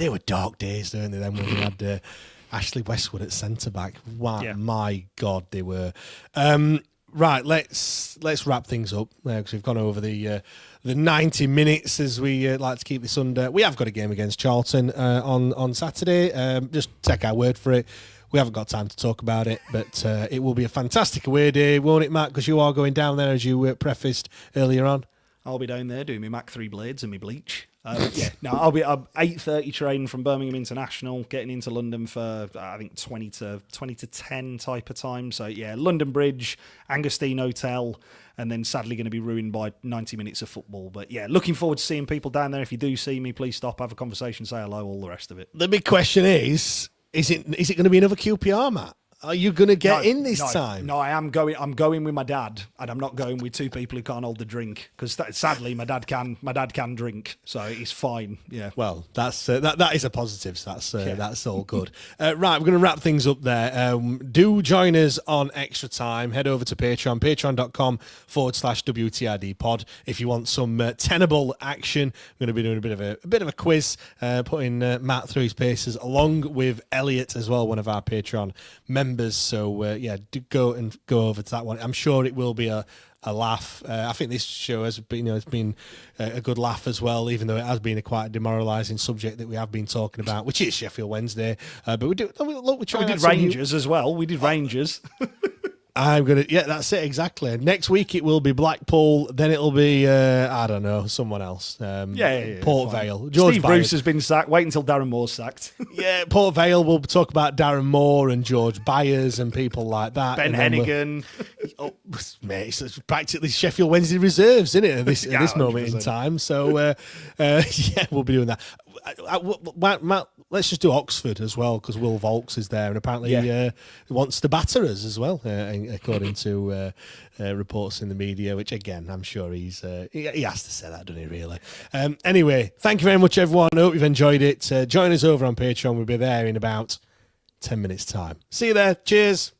were dark days, weren't they, then, when we had Ashley Westwood at centre-back. Wow, yeah. My God, they were. Right, let's wrap things up because we've gone over the 90 minutes as we like to keep this under. We have got a game against Charlton on Saturday. Just take our word for it. We haven't got time to talk about it, but it will be a fantastic away day, won't it, Matt? Because you are going down there, as you prefaced earlier on. I'll be down there doing my Mac 3 blades and my bleach. I'll be 8:30 train from Birmingham International, getting into London for I think 20 to 10 type of time. So yeah, London Bridge, Angustine Hotel, and then sadly going to be ruined by 90 minutes of football. But yeah, looking forward to seeing people down there. If you do see me, please stop, have a conversation, say hello, all the rest of it. The big question is it going to be another QPR, Matt? Are you going to get in this time? No, I am going. I'm going with my dad, and I'm not going with two people who can't hold the drink. Because sadly, my dad can drink, so it's fine. Yeah. Well, that's that is a positive. So that's all good. Right, we're going to wrap things up there. Do join us on Extra Time. Head over to Patreon, patreon.com/WTRD pod if you want some tenable action. We're going to be doing a bit of a quiz, putting Matt through his paces along with Elliot as well, one of our Patreon members. So do go over to that one. I'm sure it will be a laugh. I think this show has been, it's been a good laugh as well, even though it has been a quite demoralising subject that we have been talking about, which is Sheffield Wednesday. But we did Rangers as well. We did Rangers. That's it, exactly. Next week it will be Blackpool, then it'll be I don't know, someone else. Port Vale. Steve Bruce has been sacked. Wait until Darren Moore's sacked. Yeah, Port Vale. We'll talk about Darren Moore and George Byers and people like that. Ben Hennigan. Mate, it's practically Sheffield Wednesday reserves, isn't it? At this moment in time. So we'll be doing that. Matt, let's just do Oxford as well, because Will Volks is there and apparently he wants to batter us as well, according to reports in the media, which again, I'm sure he has to say that, doesn't he, really? Anyway, thank you very much, everyone. I hope you've enjoyed it. Join us over on Patreon. We'll be there in about 10 minutes' time. See you there. Cheers.